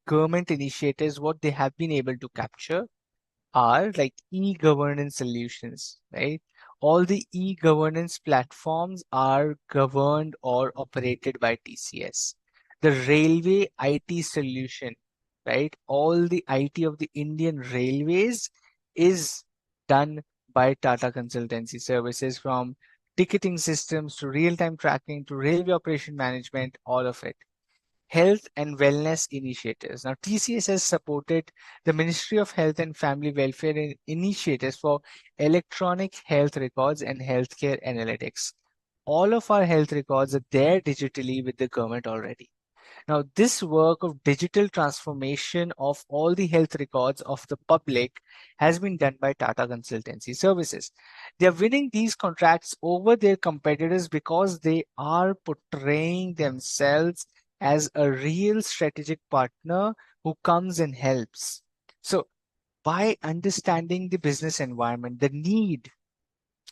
government initiatives, what they have been able to capture are like e-governance solutions, right? All the e-governance platforms are governed or operated by TCS. The railway IT solution, right? All the IT of the Indian Railways is done by Tata Consultancy Services, from ticketing systems to real-time tracking to railway operation management, all of it. Health and wellness initiatives. Now, TCS has supported the Ministry of Health and Family Welfare in initiatives for electronic health records and healthcare analytics. All of our health records are there digitally with the government already. Now, this work of digital transformation of all the health records of the public has been done by Tata Consultancy Services. They are winning these contracts over their competitors because they are portraying themselves as a real strategic partner who comes and helps. So, by understanding the business environment, the need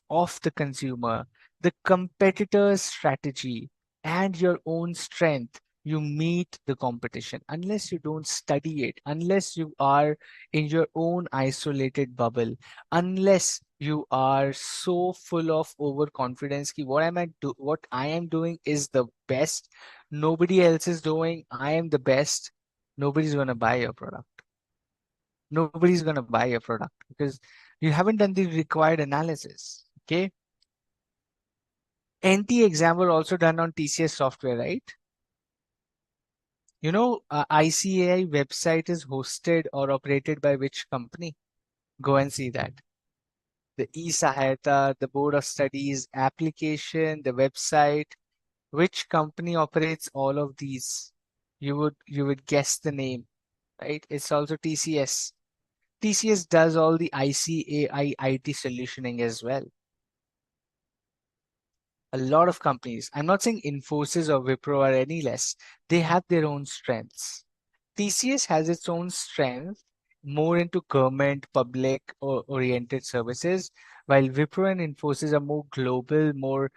of the consumer, the competitor's strategy, and your own strength, you meet the competition. Unless you don't study it, unless you are in your own isolated bubble, unless you are so full of overconfidence, ki what I am doing is the best, nobody else is doing, I am the best, nobody's going to buy your product. Nobody's going to buy your product because you haven't done the required analysis. Okay. NT exam were also done on TCS software, right? ICAI website is hosted or operated by which company? Go and see that. The e-Sahayata, the Board of Studies application, the website. Which company operates all of these? You would guess the name, right? It's also TCS. TCS does all the ICAI IT solutioning as well. A lot of companies, I'm not saying Infosys or Wipro are any less, they have their own strengths. TCS has its own strength more into government, public or oriented services, while Wipro and Infosys are more global, more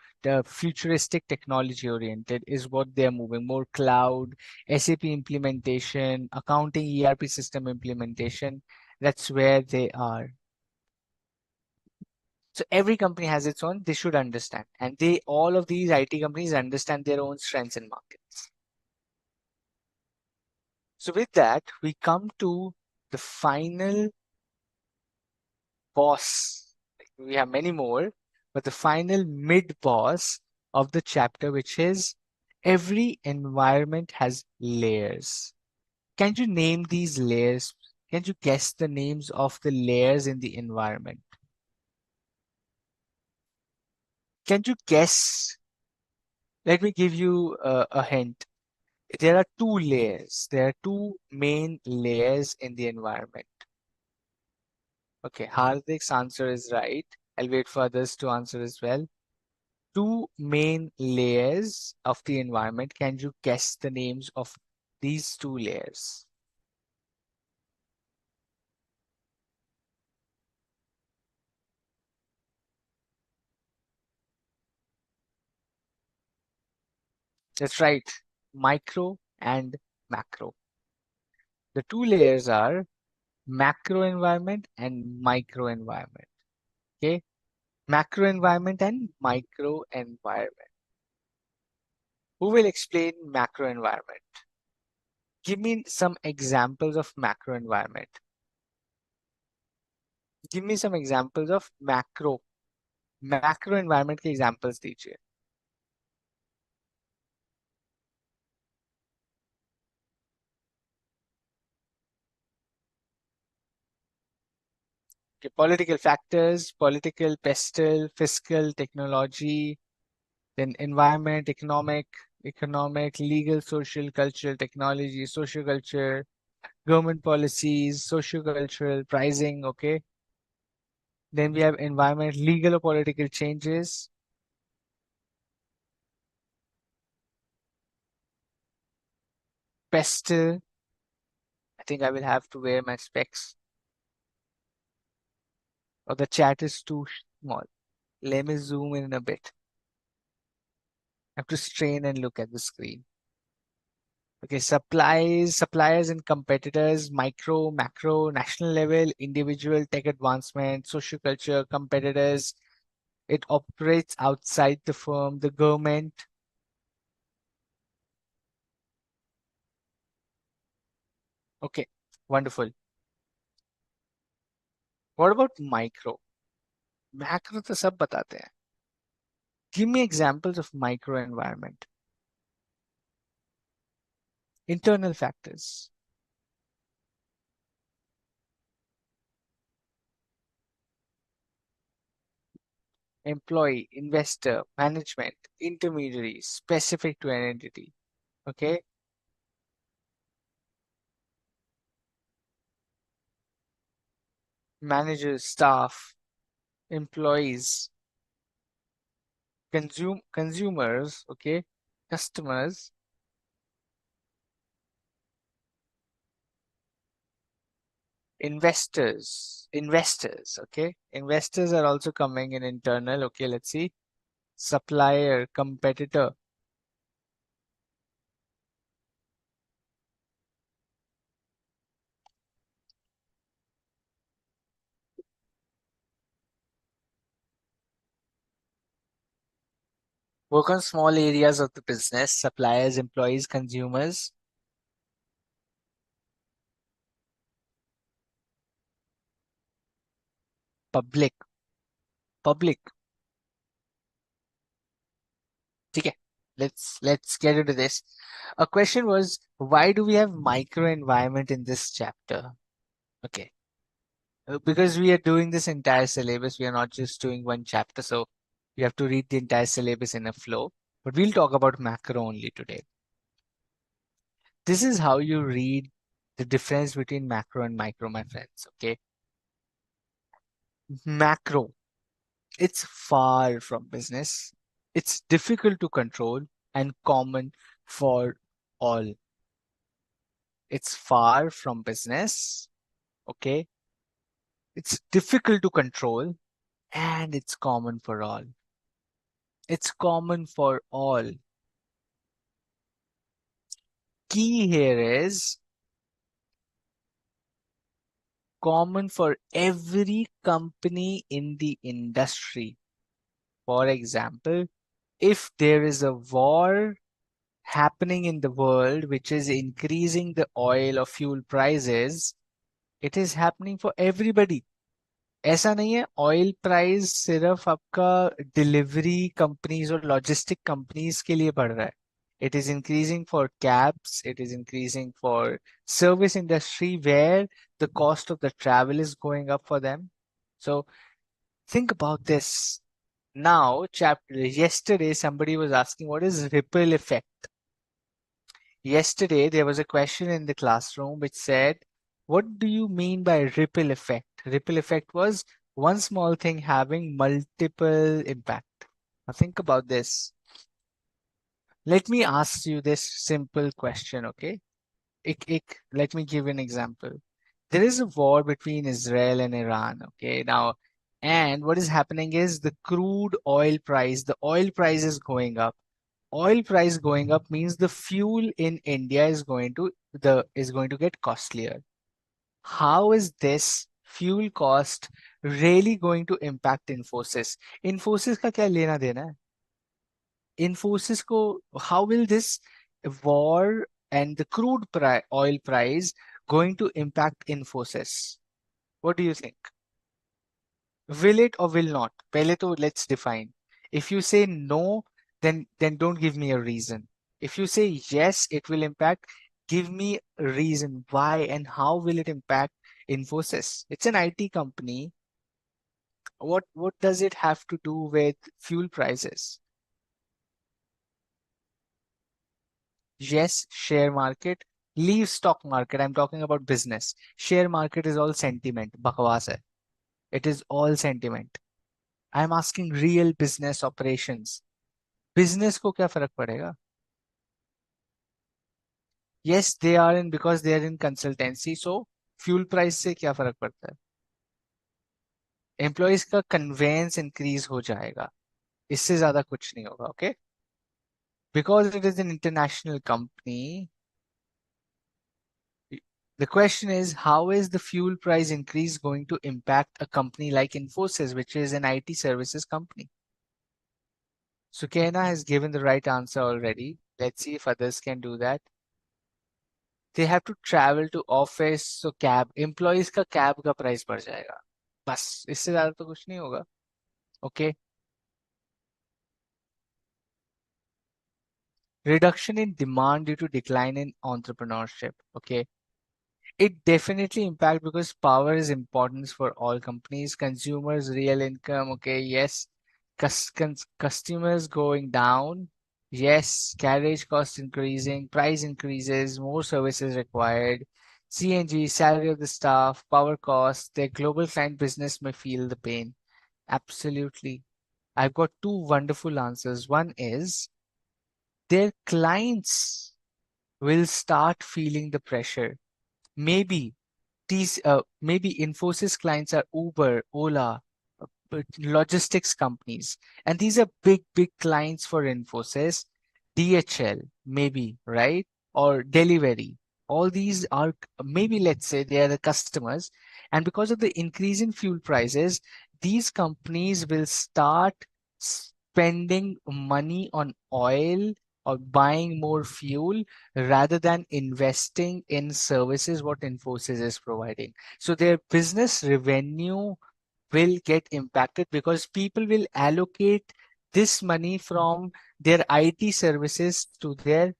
futuristic technology oriented, is what they're moving more cloud, SAP implementation, accounting, ERP system implementation. That's where they are. So every company has its own, they should understand. And all of these IT companies understand their own strengths and markets. So with that, we come to the final boss. We have many more, but the final mid boss of the chapter, which is every environment has layers. Can you name these layers? Can you guess the names of the layers in the environment? Can you guess? Let me give you a hint. There are two layers. There are two main layers in the environment. Okay, Hardik's answer is right. I'll wait for others to answer as well. Two main layers of the environment. Can you guess the names of these two layers? That's right. Micro and macro. The two layers are macro environment and micro environment. Okay. Macro environment and micro environment. Who will explain macro environment? Give me some examples of macro environment. Give me some examples of macro environment के examples दीजिए. Okay, political factors, political, pestle, fiscal, technology, then environment, economic, legal, social, cultural, technology, social culture, government policies, socio-cultural, pricing, okay. Then we have environment, legal or political changes, pestle. I think I will have to wear my specs, or the chat is too small. Let me zoom in a bit. I have to strain and look at the screen. Okay, suppliers and competitors, micro, macro, national level, individual, tech advancement, social culture, competitors. It operates outside the firm, the government. Okay, wonderful. What about micro? Macro तो सब बताते हैं. Give me examples of micro environment. Internal factors. Employee, investor, management, intermediary, specific to an entity. Okay, managers, staff, employees, consumers, okay, customers, investors, okay. Investors are also coming in internal. Okay, let's see. Supplier, competitor. Work on small areas of the business, suppliers, employees, consumers, public, public. Okay, let's get into this. A question was, why do we have micro environment in this chapter? Okay, because we are doing this entire syllabus, we are not just doing one chapter, so you have to read the entire syllabus in a flow. But we'll talk about macro only today. This is how you read the difference between macro and micro, my friends. Okay, macro, it's far from business. It's difficult to control and common for all. It's far from business. Okay, it's difficult to control and it's common for all. It's common for all. Key here is common for every company in the industry. For example, if there is a war happening in the world which is increasing the oil or fuel prices, it is happening for everybody. ऐसा नहीं है oil price सिर्फ आपका delivery companies और logistic companies के लिए बढ़ रहा है. It is increasing for cabs, it is increasing for service industry where the cost of the travel is going up for them. So think about this. Now, chapter yesterday somebody was asking what is ripple effect. Yesterday, there was a question in the classroom which said, what do you mean by ripple effect? Ripple effect was one small thing having multiple impact. Now think about this. Let me ask you this simple question, okay? Let me give an example. There is a war between Israel and Iran, okay? Now, and what is happening is the crude oil price, the oil price is going up. Oil price going up means the fuel in India is going to get costlier. How is this fuel cost really going to impact Infosys? Infosys का क्या लेना देना है? Infosys को how will this war and the oil price going to impact Infosys? What do you think? Will it or will not? पहले तो let's define. If you say no, then don't give me a reason. If you say yes, it will impact, give me a reason why and how will it impact Infosys. It's an IT company. What does it have to do with fuel prices? Yes, share market. Leave stock market. I'm talking about business. Share market is all sentiment. बकवास है. It is all sentiment. I'm asking real business operations. Business को क्या फर्क पड़ेगा? Yes, they are in because they are in consultancy. So fuel price से क्या फर्क पड़ता है? एम्प्लॉयज का कन्वेंस इंक्रीज हो जाएगा. इससे ज्यादा कुछ नहीं होगा. Okay. Because it is an international company, the question is how is the fuel price increase going to impact a company like Infosys, which is an IT services company? Sukaina has given the right answer already. Let's see if others can do that. They have to travel to office, so cab employees का cab का price बढ़ जाएगा. बस इससे ज्यादा तो कुछ नहीं होगा. Okay. Reduction in demand due to decline in entrepreneurship. Okay. It definitely impact because power is important for all companies. Consumers, real income. Okay. Yes. Customers going down. Yes. Carriage cost increasing. Price increases. More services required. CNG, salary of the staff, power costs. Their global client business may feel the pain. Absolutely. I've got two wonderful answers. One is their clients will start feeling the pressure. Maybe maybe Infosys clients are Uber, Ola, logistics companies, and these are big clients for Infosys. DHL, maybe, right? Or delivery. All these are maybe, let's say, they are the customers, and because of the increase in fuel prices, these companies will start spending money on oil or buying more fuel rather than investing in services what Infosys is providing. So their business revenue will get impacted because people will allocate this money from their IT services to their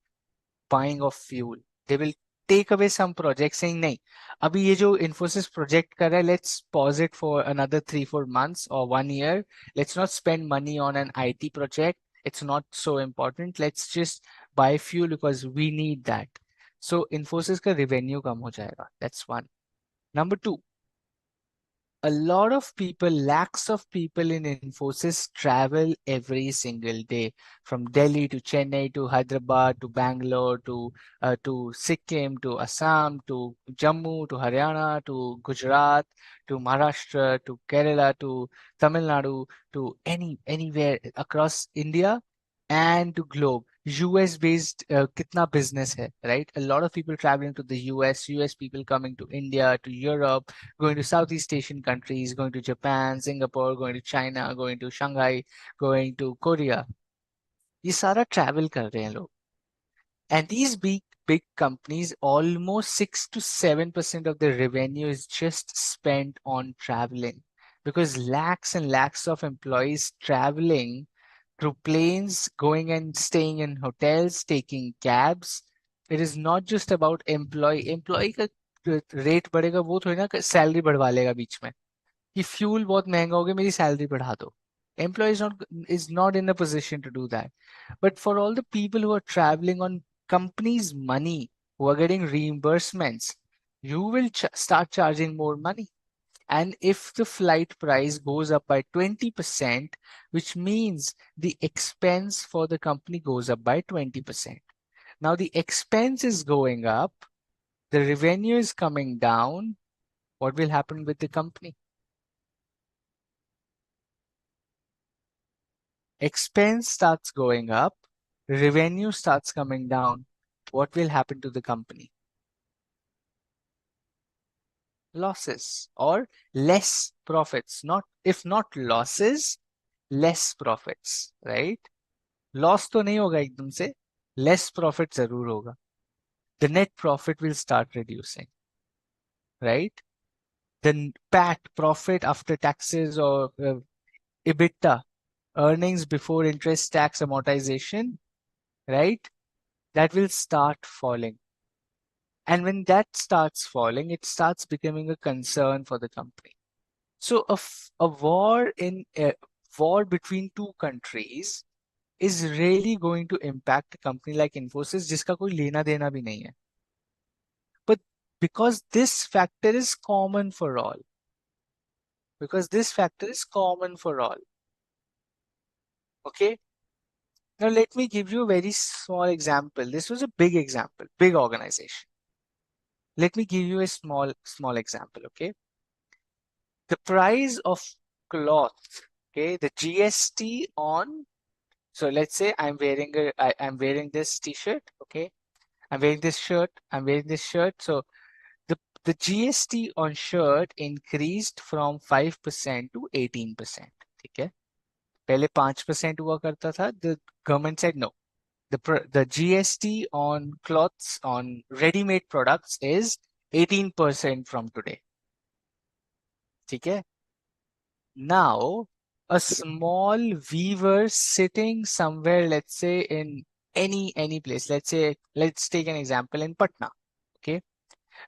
buying of fuel. They will take away some projects saying नहीं अभी ये जो Infosys project कर रहा है let's pause it for another 3-4 months or 1 year. Let's not spend money on an IT project. It's not so important. Let's just buy fuel because we need that. So Infosys का revenue कम हो जाएगा. That's one. Number two, a lot of people, lakhs of people in Infosys travel every single day from Delhi to Chennai to Hyderabad to Bangalore to Sikkim to Assam to Jammu to Haryana to Gujarat to Maharashtra to Kerala to Tamil Nadu to anywhere across India and to globe. US based kitna business hai, right? A lot of people traveling to the US people coming to India, to Europe, going to Southeast Asian countries, going to Japan, Singapore, going to China, going to Shanghai, going to Korea. ये सारा travel कर रहे हैं लोग. And these big companies, almost 6 to 7% of their revenue is just spent on traveling because lakhs and lakhs of employees traveling through planes, going and staying in hotels, taking cabs. It is not just about employee का rate बढ़ेगा वो थोड़ी ना salary बढ़वा लेगा बीच में कि fuel बहुत महंगा हो गया मेरी सैलरी बढ़ा दो. Employee is not in a position to do that. But for all the people who are traveling on companies' money, who are getting reimbursements, you will start charging more money. And if the flight price goes up by 20%, which means the expense for the company goes up by 20%. Now the expense is going up, the revenue is coming down. What will happen with the company? Expense starts going up, revenue starts coming down. What will happen to the company? Losses or less profits. Not if not losses, less profits, right? Loss तो नहीं होगा एकदम से, less profit जरूर होगा. The net profit will start reducing, right? The PAT profit after taxes और EBITDA, earnings before interest, tax, amortization, right? That will start falling. And when that starts falling, it starts becoming a concern for the company. So a war between two countries is really going to impact a company like Infosys जिसका कोई लेना देना भी नहीं है. But because this factor is common for all, because this factor is common for all. Okay. Now let me give you a very small example. This was a big example, big organization. Let me give you a small example. Okay. The price of cloth. Okay. The GST on. So let's say I'm wearing this t-shirt. Okay. I'm wearing this shirt. I'm wearing this shirt. So the GST on shirt increased from 5% to 18%. ठीक है. पहले 5% हुआ करता था. The government said no. The GST on clothes on ready-made products is 18% from today. ठीक है. Now, a small weaver sitting somewhere, let's say in any place. Let's take an example in Patna. Okay.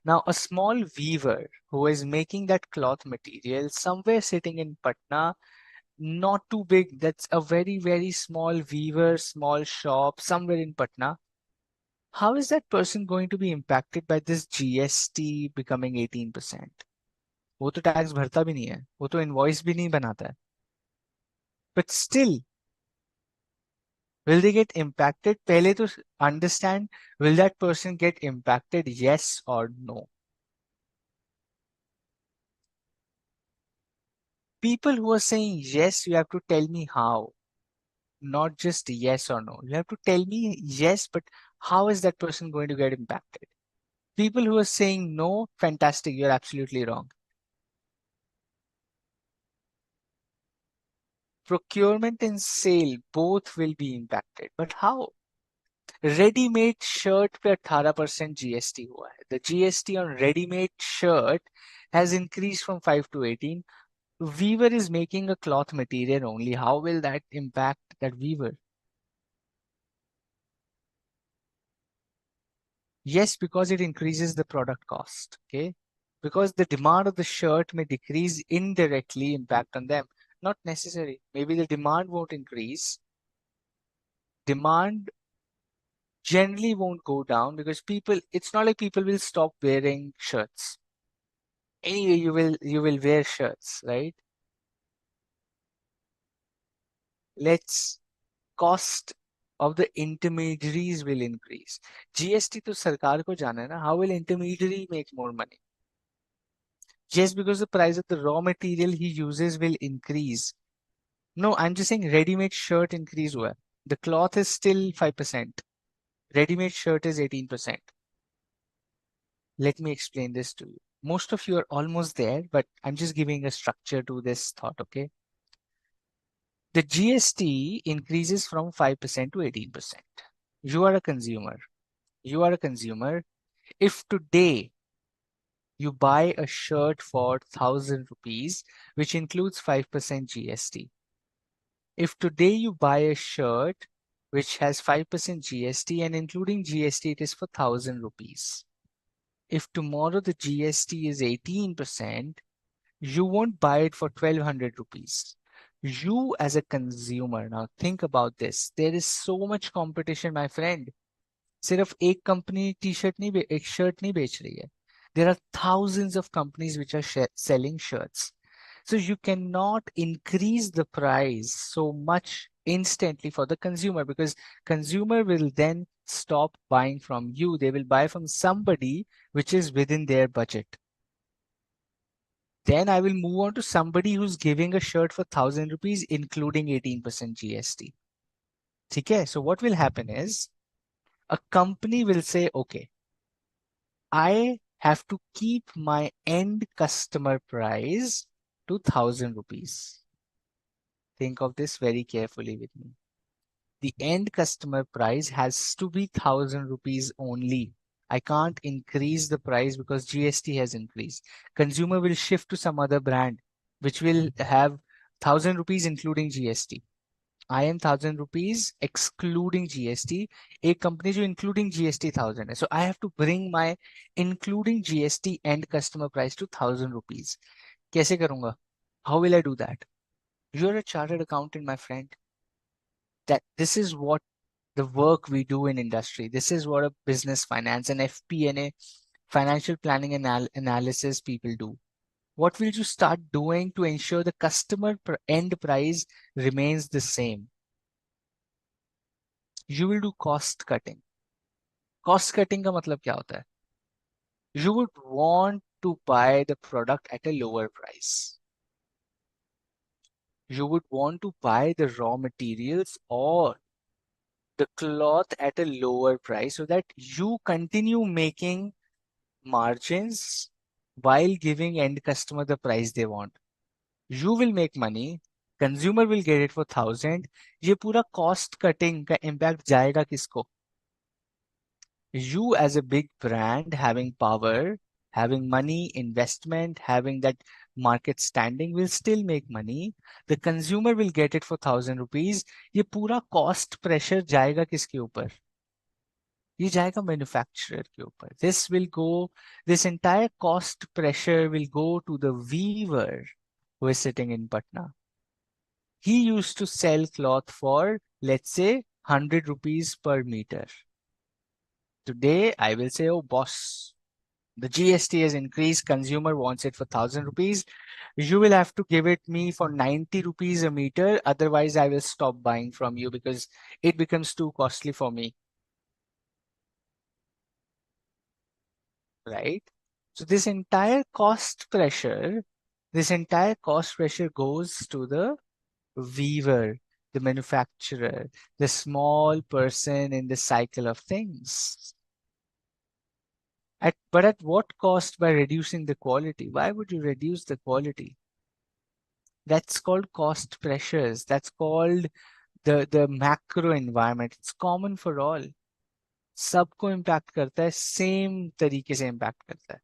Now, a small weaver who is making that cloth material somewhere sitting in Patna, not too big. That's a very small weaver, small shop somewhere in Patna. How is that person going to be impacted by this GST becoming 18%? वो तो tax भरता भी नहीं है, वो तो invoice भी नहीं बनाता है. But still, will they get impacted? पहले तो understand, will that person get impacted? Yes or no? People who are saying yes, you have to tell me how. Not just yes or no. You have to tell me yes, but how is that person going to get impacted? People who are saying no, fantastic, you're absolutely wrong. Procurement and sale both will be impacted. But how? Readymade shirt पे 18% GST हुआ है. The GST on readymade shirt has increased from 5 to 18. Weaver is making a cloth material only. How will that impact that weaver? Yes, because it increases the product cost. Okay. Because the demand of the shirt may decrease, indirectly impact on them. Not necessary. Maybe the demand won't increase. Demand generally won't go down because people, it's not like people will stop wearing shirts. Anyway, you will wear shirts, right? Let's cost of the intermediaries will increase. GST to सरकार को जाना है ना. How will intermediary make more money? Just because the price of the raw material he uses will increase. No, I'm just saying ready-made shirt increase हुआ है. The cloth is still 5%. Ready-made shirt is 18%. Let me explain this to you. Most of you are almost there, but I'm just giving a structure to this thought, okay? The GST increases from 5% to 18%. You are a consumer. You are a consumer. If today you buy a shirt for 1,000 rupees, which includes 5% GST. If today you buy a shirt which has 5% GST and including GST, it is for 1,000 rupees. If tomorrow the GST is 18%, you won't buy it for 1,200 rupees. You as a consumer, now think about this. There is so much competition, my friend. सिर्फ एक company T shirt नहीं एक shirt नहीं बेच रही है. There are thousands of companies which are selling shirts. So you cannot increase the price so much instantly for the consumer because consumer will then stop buying from you. They will buy from somebody which is within their budget. Then I will move on to somebody who's giving a shirt for 1,000 rupees, including 18% GST. Okay, so what will happen is a company will say, okay, I have to keep my end customer price to 1,000 rupees. Think of this very carefully with me. The end customer price has to be 1,000 rupees only. I can't increase the price because GST has increased. Consumer will shift to some other brand which will have 1,000 rupees including GST. I am 1,000 rupees excluding GST. एक company जो including GST 1,000 है. So I have to bring my including GST end customer price to 1,000 rupees. कैसे करूंगा? How will I do that? You're a chartered accountant, my friend. That this is what the work we do in industry. This is what a business finance and FP&A, financial planning analysis people do. What will you start doing to ensure the customer end price remains the same? You will do cost cutting. Cost cutting का मतलब क्या होता है? You would want to buy the product at a lower price. You would want to buy the raw materials or the cloth at a lower price so that you continue making margins while giving end customer the price they want. You will make money, consumer will get it for 1000. ये पूरा cost cutting का impact जाएगा किसको? You as a big brand having power, having money, investment, having that market standing will still make money. The consumer will get it for 1000 rupees. ये पूरा cost pressure जाएगा किसके ऊपर? ये जाएगा manufacturer के ऊपर. This entire cost pressure will go to the weaver who is sitting in Patna. He used to sell cloth for, let's say, 100 rupees per meter. Today, I will say, oh, boss, the GST has increased. Consumer wants it for 1000 rupees. You will have to give it me for 90 rupees a meter. Otherwise, I will stop buying from you because it becomes too costly for me. Right? So this entire cost pressure goes to the weaver, the manufacturer, the small person in the cycle of things. But at what cost? By reducing the quality. Why would you reduce the quality? That's called cost pressures. That's called the macro environment. It's common for all. सबको impact करता है, same तरीके से impact करता है,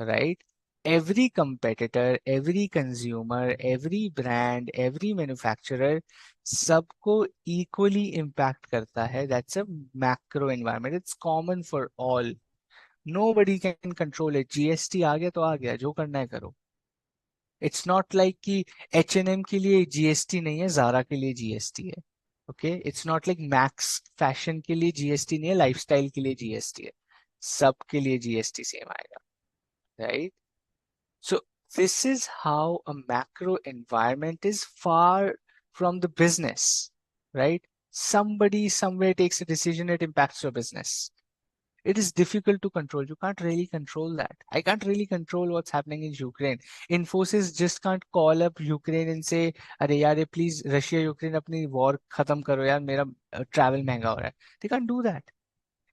right? Every competitor, every consumer, every brand, every manufacturer, सबको equally impact करता है. That's a macro environment. It's common for all. Nobody can control it. GST आ गया तो आ गया, जो करना है करो. It's not like कि H&M के लिए GST नहीं है, Zara के लिए GST है. Okay? It's not like Max Fashion के लिए GST नहीं है, Lifestyle के लिए GST है. सबके लिए GST सेम आएगा. Right? So this is how a macro environment is far from the business, right? Somebody somewhere takes a decision, it impacts your business. It is difficult to control. You can't really control that. I can't really control what's happening in Ukraine. Infosys just can't call up Ukraine and say, "अरे यार ये please Russia Ukraine अपनी war खत्म करो यार, मेरा travel महंगा हो रहा है." They can't do that.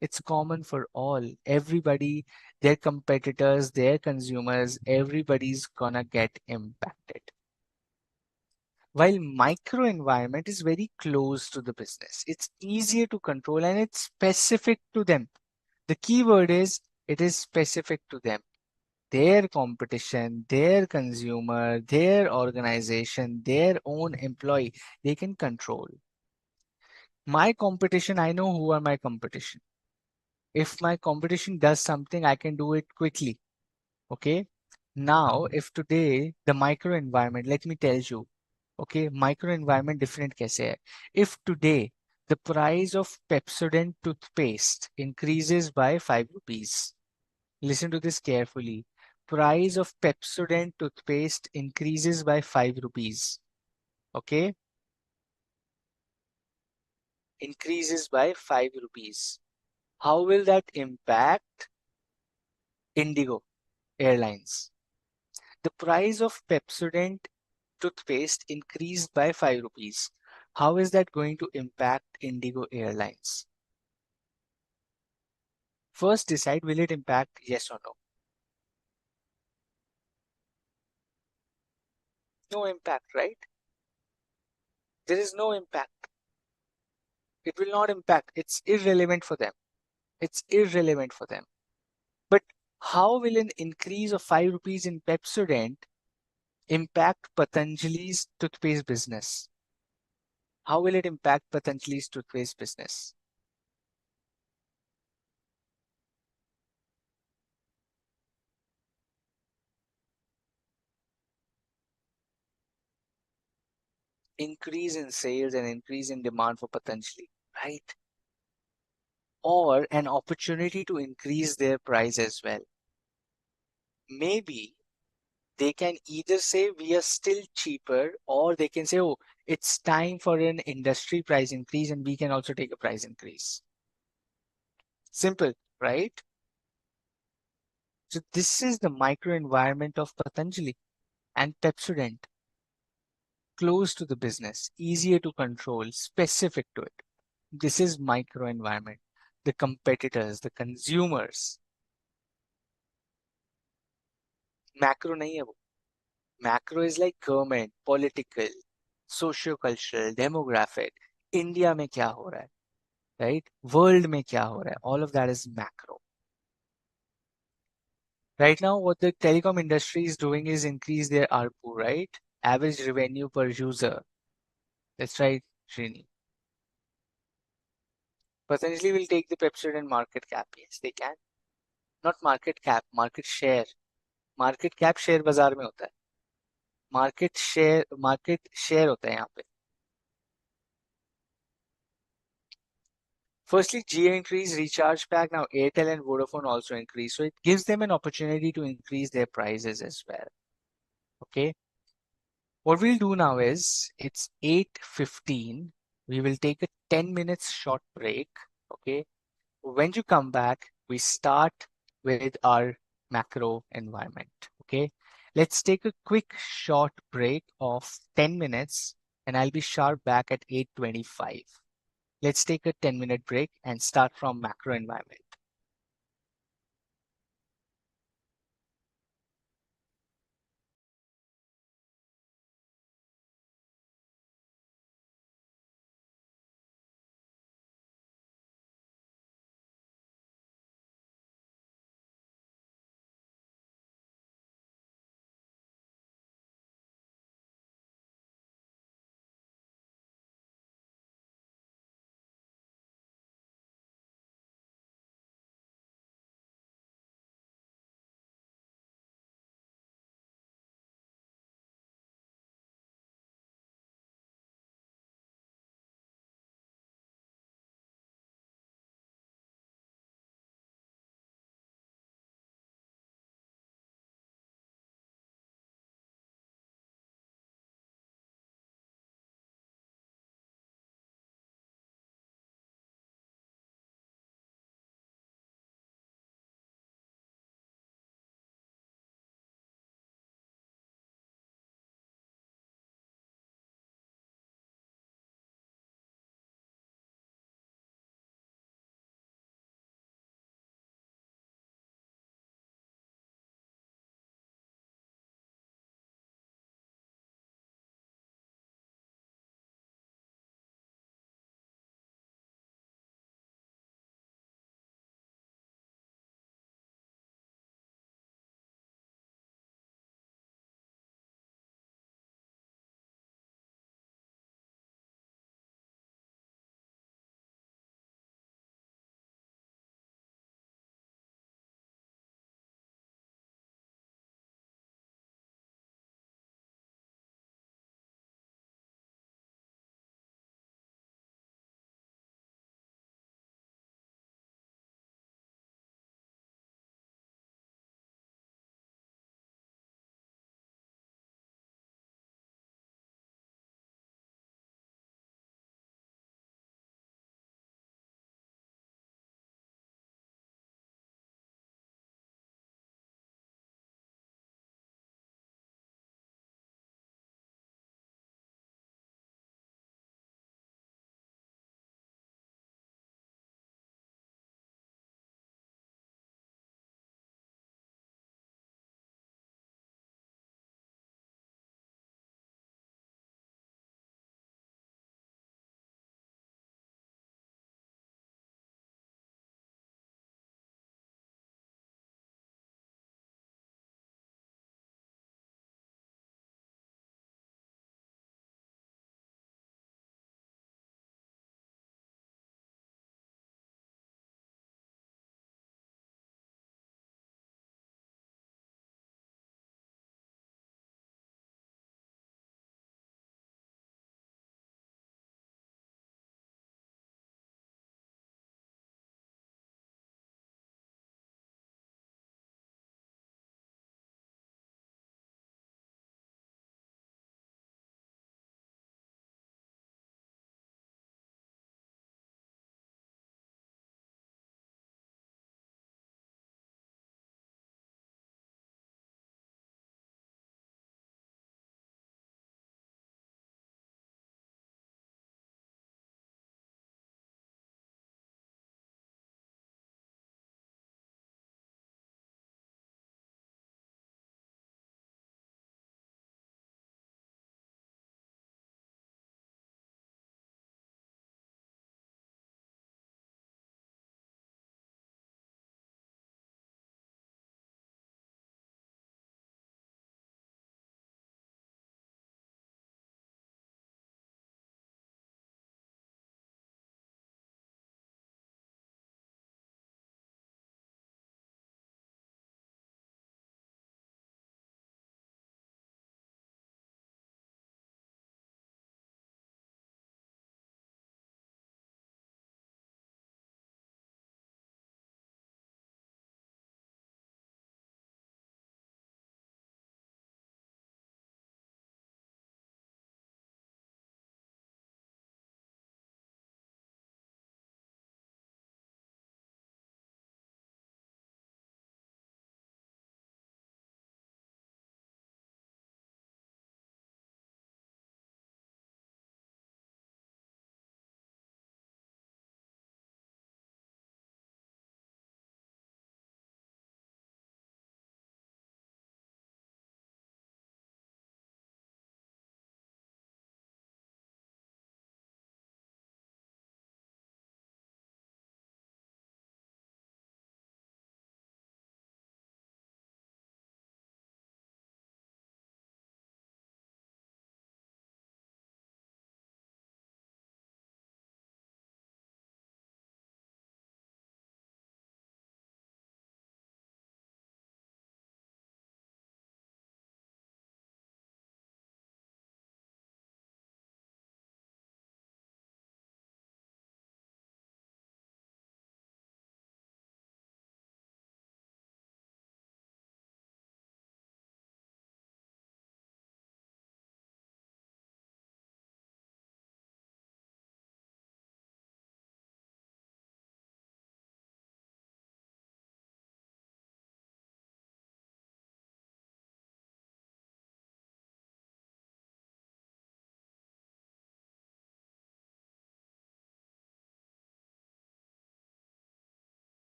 It's common for all. Everybody, their competitors, their consumers, everybody's gonna get impacted. While micro environment is very close to the business, it's easier to control and it's specific to them. The key word is it is specific to them. Their competition, their consumer, their organization, their own employee, they can control. My competition, I know who are my competition. If my competition does something, I can do it quickly. Okay. Now, if today the micro environment, let me tell you, okay, micro environment different kaise hai. If today the price of Pepsodent toothpaste increases by 5 rupees, listen to this carefully. Price of Pepsodent toothpaste increases by 5 rupees. Okay, increases by 5 rupees. How will that impact Indigo Airlines? The price of Pepsodent toothpaste increased by 5 rupees. How is that going to impact Indigo Airlines? First decide, will it impact yes or no? No impact, right? There is no impact. It will not impact. It's irrelevant for them. It's irrelevant for them. But how will an increase of 5 rupees in Pepsodent impact Patanjali's toothpaste business? How will it impact Patanjali's toothpaste business? increase in sales and increase in demand for Patanjali, right? Or an opportunity to increase their price as well. Maybe they can either say we are still cheaper, or they can say, oh, it's time for an industry price increase and we can also take a price increase. Simple, right? So this is the microenvironment of Patanjali and Pepsodent. Close to the business, easier to control, specific to it. This is microenvironment. The competitors, the consumers. Macro nahi hai wo. Macro is like government, political, socio-cultural, demographic. India में क्या हो रहा है, right? World में क्या हो रहा है? All of that is macro. Right now, what the telecom industry is doing is increase their ARPU, right? Average revenue per user. That's right, Srini. Potentially will take the Pepsodent market cap. Yes, they can. Not market cap, market share. Market cap share बाजार में होता है. Market share होता है यहाँ पे. Firstly, Jio increase recharge pack. Now Airtel and Vodafone also increase. So it gives them an opportunity to increase their prices as well. Okay. What we'll do now is it's 8:15. We will take a 10 minutes short break. Okay. When you come back, we start with our macro environment. Okay. Let's take a quick short break of 10 minutes and I'll be sharp back at 8:25. Let's take a 10-minute break and start from macro environment.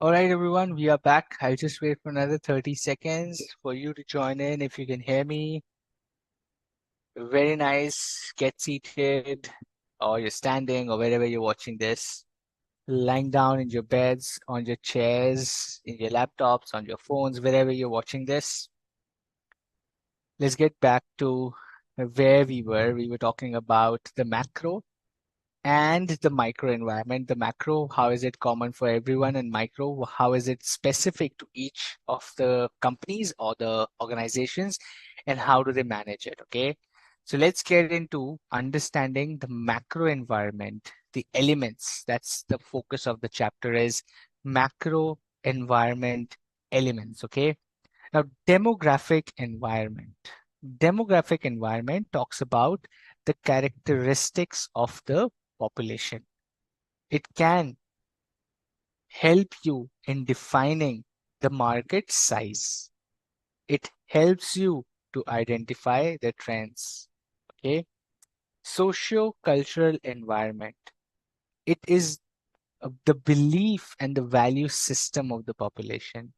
All right, everyone, we are back. I'll just wait for another 30 seconds for you to join in if you can hear me. Very nice. Get seated, or you're standing, or wherever you're watching this. Lying down in your beds, on your chairs, in your laptops, on your phones, wherever you're watching this. Let's get back to where we were. We were talking about the macro and the micro environment. The macro, how is it common for everyone? And micro, how is it specific to each of the companies or the organizations? And how do they manage it? Okay. So let's get into understanding the macro environment, the elements. That's the focus of the chapter is macro environment elements. Okay. Now, demographic environment. Demographic environment talks about the characteristics of the population. It can help you in defining the market size. It helps you to identify the trends. Okay. Socio-cultural environment. It is the belief and the value system of the population.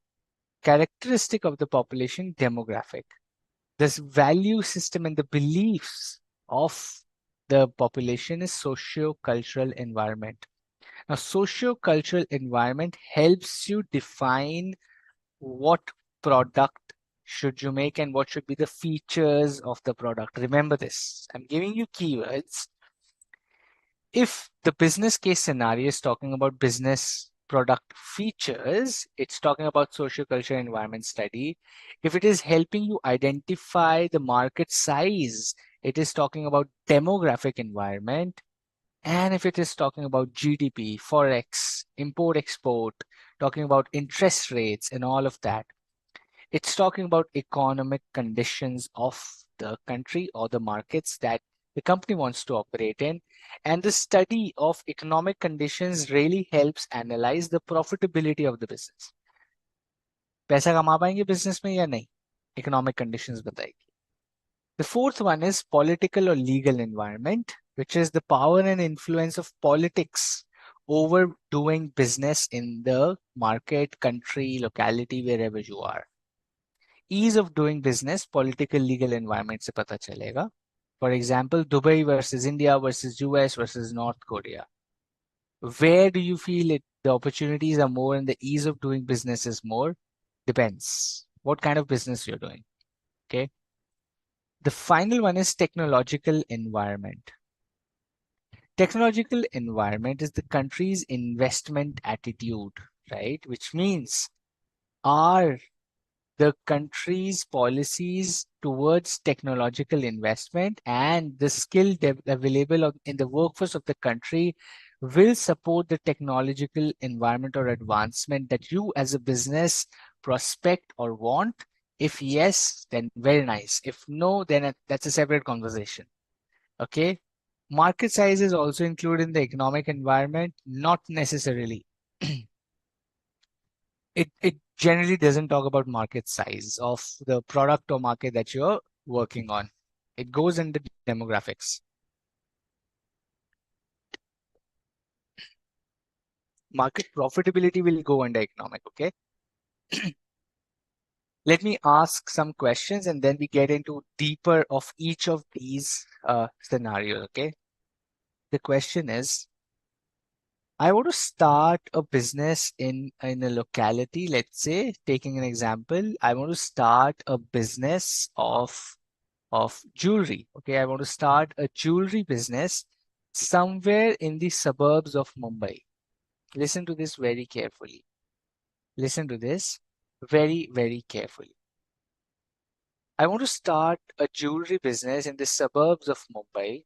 Characteristic of the population demographic. This value system and the beliefs of the population is socio-cultural environment. Now, socio-cultural environment helps you define what product should you make and what should be the features of the product. Remember this. I'm giving you keywords. If the business case scenario is talking about business product features, it's talking about socio-cultural environment study. If it is helping you identify the market size, it is talking about demographic environment. And if it is talking about GDP, Forex, import export, talking about interest rates and all of that, it's talking about economic conditions of the country or the markets that the company wants to operate in. And the study of economic conditions really helps analyze the profitability of the business. पैसा कमा पाएंगे business में या नहीं? Economic conditions बताएगी. The fourth one is political or legal environment, which is the power and influence of politics over doing business in the market, country, locality, wherever you are. Ease of doing business, political legal environment से पता चलेगा. For example, Dubai versus India versus US versus North Korea. Where do you feel it? The opportunities are more and the ease of doing business is more? Depends. What kind of business you're doing. Okay. The final one is technological environment. Technological environment is the country's investment attitude, right? Which means are the country's policies towards technological investment and the skill available in the workforce of the country will support the technological environment or advancement that you as a business prospect or want. If yes, then very nice. If no, then that's a separate conversation. Okay. Market size is also included in the economic environment, not necessarily. It generally doesn't talk about market size of the product or market that you're working on. It goes into demographics. Market profitability will go under economic, okay? Let me ask some questions and then we get into deeper of each of these scenarios, okay? The question is, I want to start a business in a locality. Let's say, taking an example, I want to start a business of jewelry. Okay, I want to start a jewelry business somewhere in the suburbs of Mumbai. Listen to this very carefully. Listen to this very, very carefully. I want to start a jewelry business in the suburbs of Mumbai.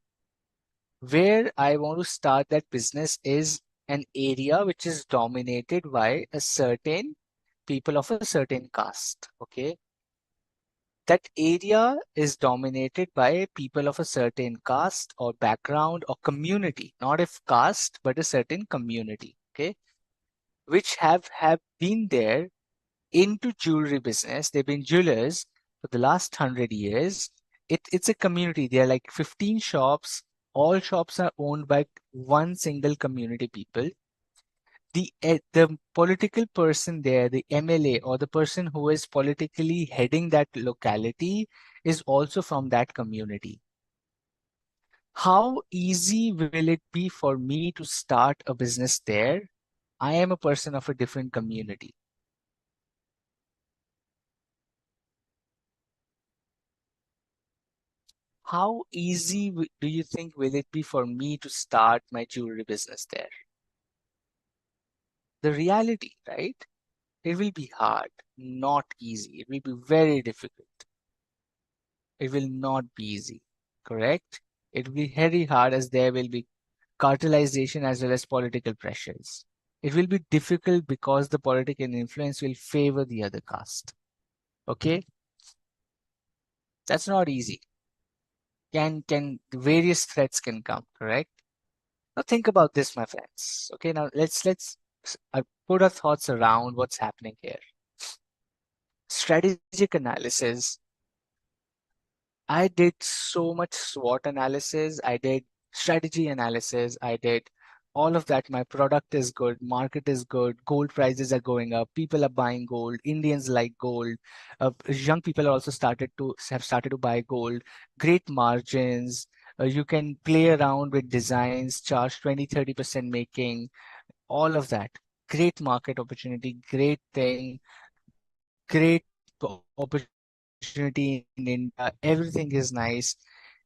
Where I want to start that business is an area which is dominated by a certain people of a certain caste. Okay. That area is dominated by people of a certain caste or background or community, not if caste, but a certain community. Okay. Which have been there into jewelry business. They've been jewelers for the last 100 years. It's a community. There are like 15 shops. All shops are owned by one single community people. The political person there, the MLA or the person who is politically heading that locality is also from that community. How easy will it be for me to start a business there? I am a person of a different community. How easy do you think will it be for me to start my jewelry business there? The reality, right? It will be hard, not easy. It will be very difficult. It will not be easy, correct? It will be very hard as there will be cartelization as well as political pressures. It will be difficult because the political influence will favor the other caste. Okay, that's not easy. Can various threats can come, correct? Now think about this, my friends. Okay, now let's put our thoughts around what's happening here. Strategic analysis. I did so much SWOT analysis. I did strategy analysis. I did all of that. My product is good. Market is good. Gold prices are going up. People are buying gold. Indians like gold. Young people are also started to buy gold. Great margins. You can play around with designs, charge 20-30% making, all of that. Great market opportunity, great thing, great opportunity in India. Everything is nice.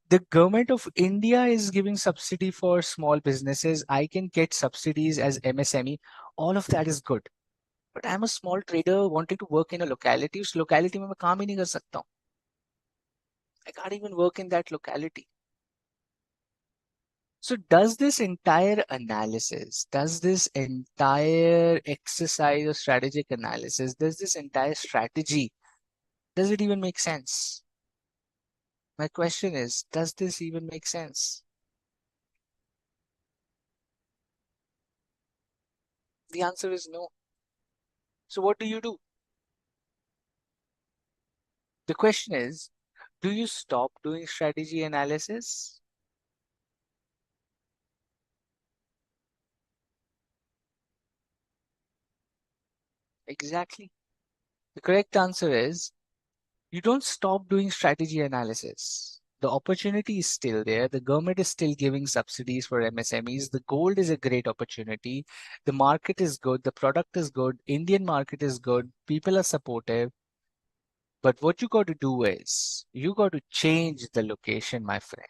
The government of India is giving subsidy for small businesses. I can get subsidies as MSME. All of that is good. But I'm a small trader wanting to work in a locality. उस locality में मैं काम ही नहीं कर सकता हूँ. I can't even work in that locality. So does this entire analysis, does this entire exercise of strategic analysis, does this entire strategy, does it even make sense? My question is, does this even make sense? The answer is no. So what do you do? The question is, do you stop doing strategy analysis? Exactly. The correct answer is you don't stop doing strategy analysis. The opportunity is still there. The government is still giving subsidies for MSMEs. The gold is a great opportunity. The market is good. The product is good. Indian market is good. People are supportive. But what you got to do is you got to change the location, my friend.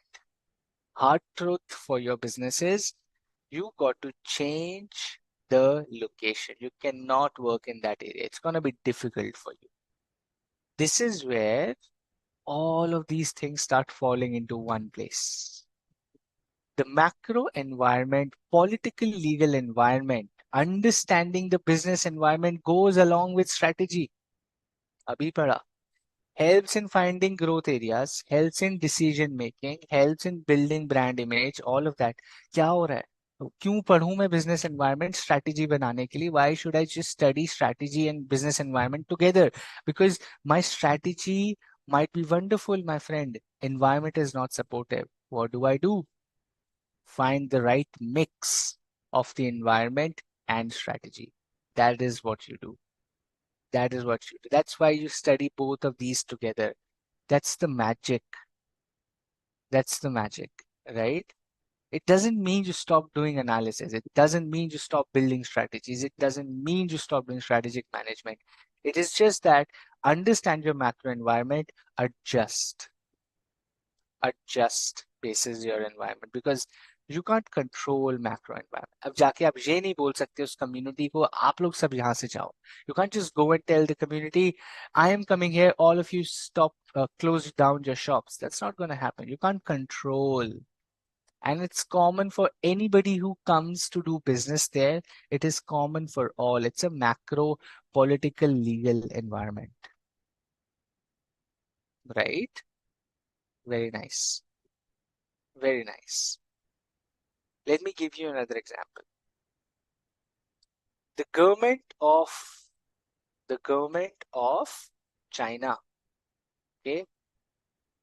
Hard truth for your business is you got to change the location. You cannot work in that area. It's going to be difficult for you. This is where all of these things start falling into one place. The macro environment, political legal environment, understanding the business environment goes along with strategy. Abhi pada. Helps in finding growth areas, helps in decision making, helps in building brand image, all of that. क्या हो रहा है? तो क्यों पढ़ूं मैं business environment strategy बनाने के लिए? Why should I just study strategy and business environment together? Because my strategy might be wonderful, my friend. Environment is not supportive. What do I do? Find the right mix of the environment and strategy. That is what you do. That is what you do. That's why you study both of these together. That's the magic. That's the magic, right? It doesn't mean you stop doing analysis. It doesn't mean you stop building strategies. It doesn't mean you stop doing strategic management. It is just that understand your macro environment, adjust, adjust basis your environment because you can't control macro environment. अब जाके आप ये नहीं बोल सकते उस community को आप लोग सब यहाँ से जाओ. You can't just go and tell the community, I am coming here, all of you stop, close down your shops. That's not going to happen. You can't control. And it's common for anybody who comes to do business there. It is common for all. It's a macro political legal environment, right? Very nice. Very nice. Let me give you another example. The government of the government of China, okay?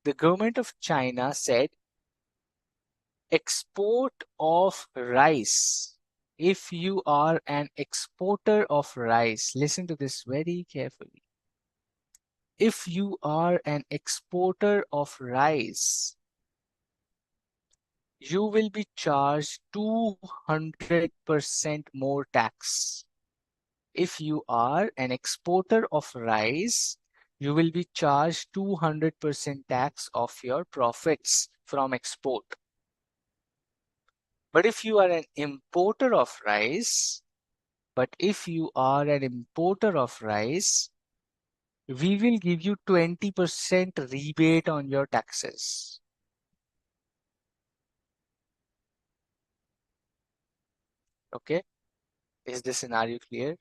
The government of China said export of rice if you are an exporter of rice, listen to this very carefully. If you are an exporter of rice, you will be charged 200% more tax. If you are an exporter of rice, you will be charged 200% tax of your profits from export. But if you are an importer of rice, we will give you 20% rebate on your taxes. Okay? Is the scenario clear?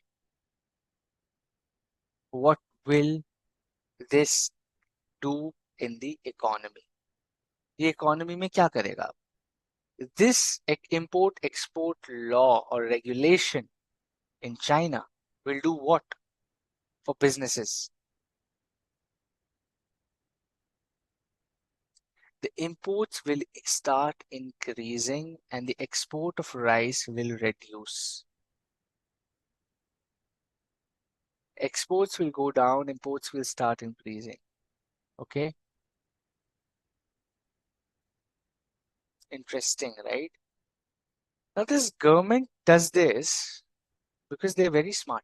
What will this do in the economy? The economy में क्या करेगा? This import-export law or regulation in China will do what for businesses? The imports will start increasing and the export of rice will reduce. Exports will go down, imports will start increasing. Okay? Interesting, right? Now, this government does this because they're very smart.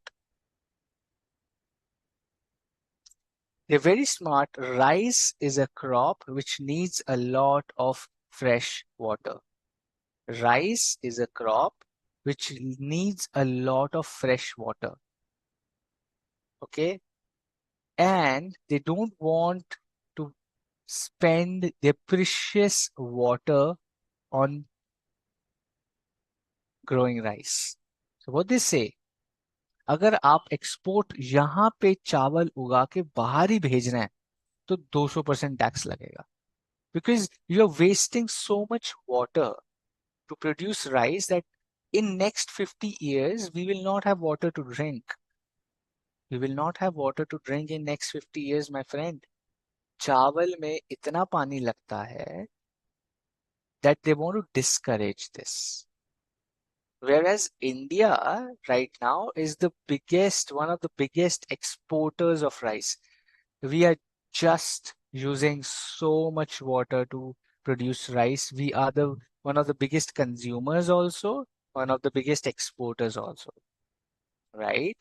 They're very smart. Rice is a crop which needs a lot of fresh water. Rice is a crop which needs a lot of fresh water. Okay? And they don't want to spend their precious water on growing rice. So what they say, अगर आप export यहाँ पे चावल उगा के बाहर ही भेज रहे हैं तो 200% टैक्स लगेगा because you are wasting so much water to produce rice that in next 50 years we will not have water to drink. We will not have water to drink in next 50 years, my friend. चावल में इतना पानी लगता है that they want to discourage this. Whereas India right now is one of the biggest exporters of rice. We are just using so much water to produce rice. We are one of the biggest consumers also, one of the biggest exporters also, right?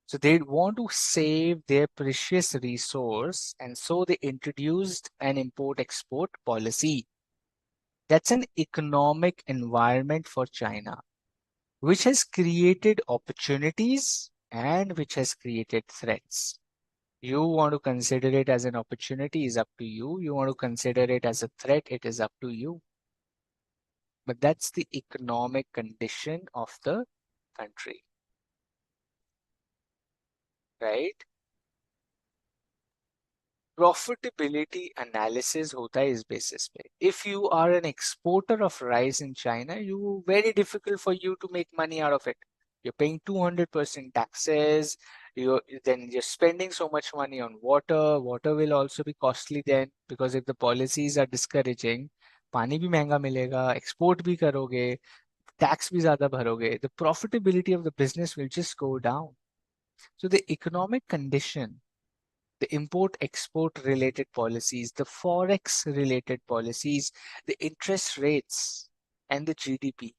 So they want to save their precious resource, and so they introduced an import-export policy. That's an economic environment for China, which has created opportunities and which has created threats. You want to consider it as an opportunity is up to you. You want to consider it as a threat, it is up to you. But that's the economic condition of the country, right? Profitability analysis होता है इस basis पे. If you are an exporter of rice in China, very difficult for you to make money out of it. You're paying 200% taxes. Then you're spending so much money on water. Water will also be costly then because if the policies are discouraging, पानी भी महंगा मिलेगा, export भी करोगे, tax भी ज़्यादा भरोगे. The profitability of the business will just go down. So the economic condition, the import-export related policies, the forex related policies, the interest rates, and the GDP,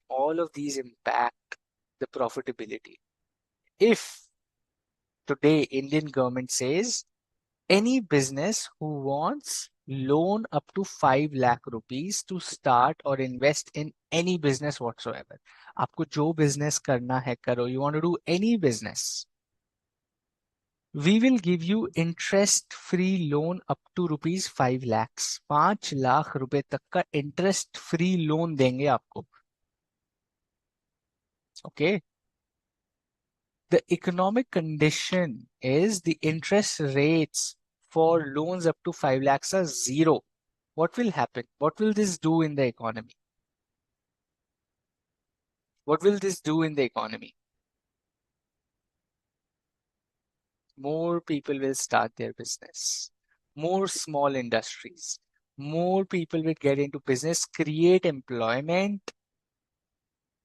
all of these impact the profitability. If today Indian government says any business who wants loan up to 5 lakh rupees to start or invest in any business whatsoever, आपको जो business करना है करो, you want to do any business, we will give you interest free loan up to rupees 5 lakhs. 5 lakh रुपए तक का interest free loan देंगे आपको. Okay. The economic condition is the interest rates for loans up to 5 lakhs are zero. What will happen? What will this do in the economy? What will this do in the economy? More people will start their business. More small industries. More people will get into business, create employment,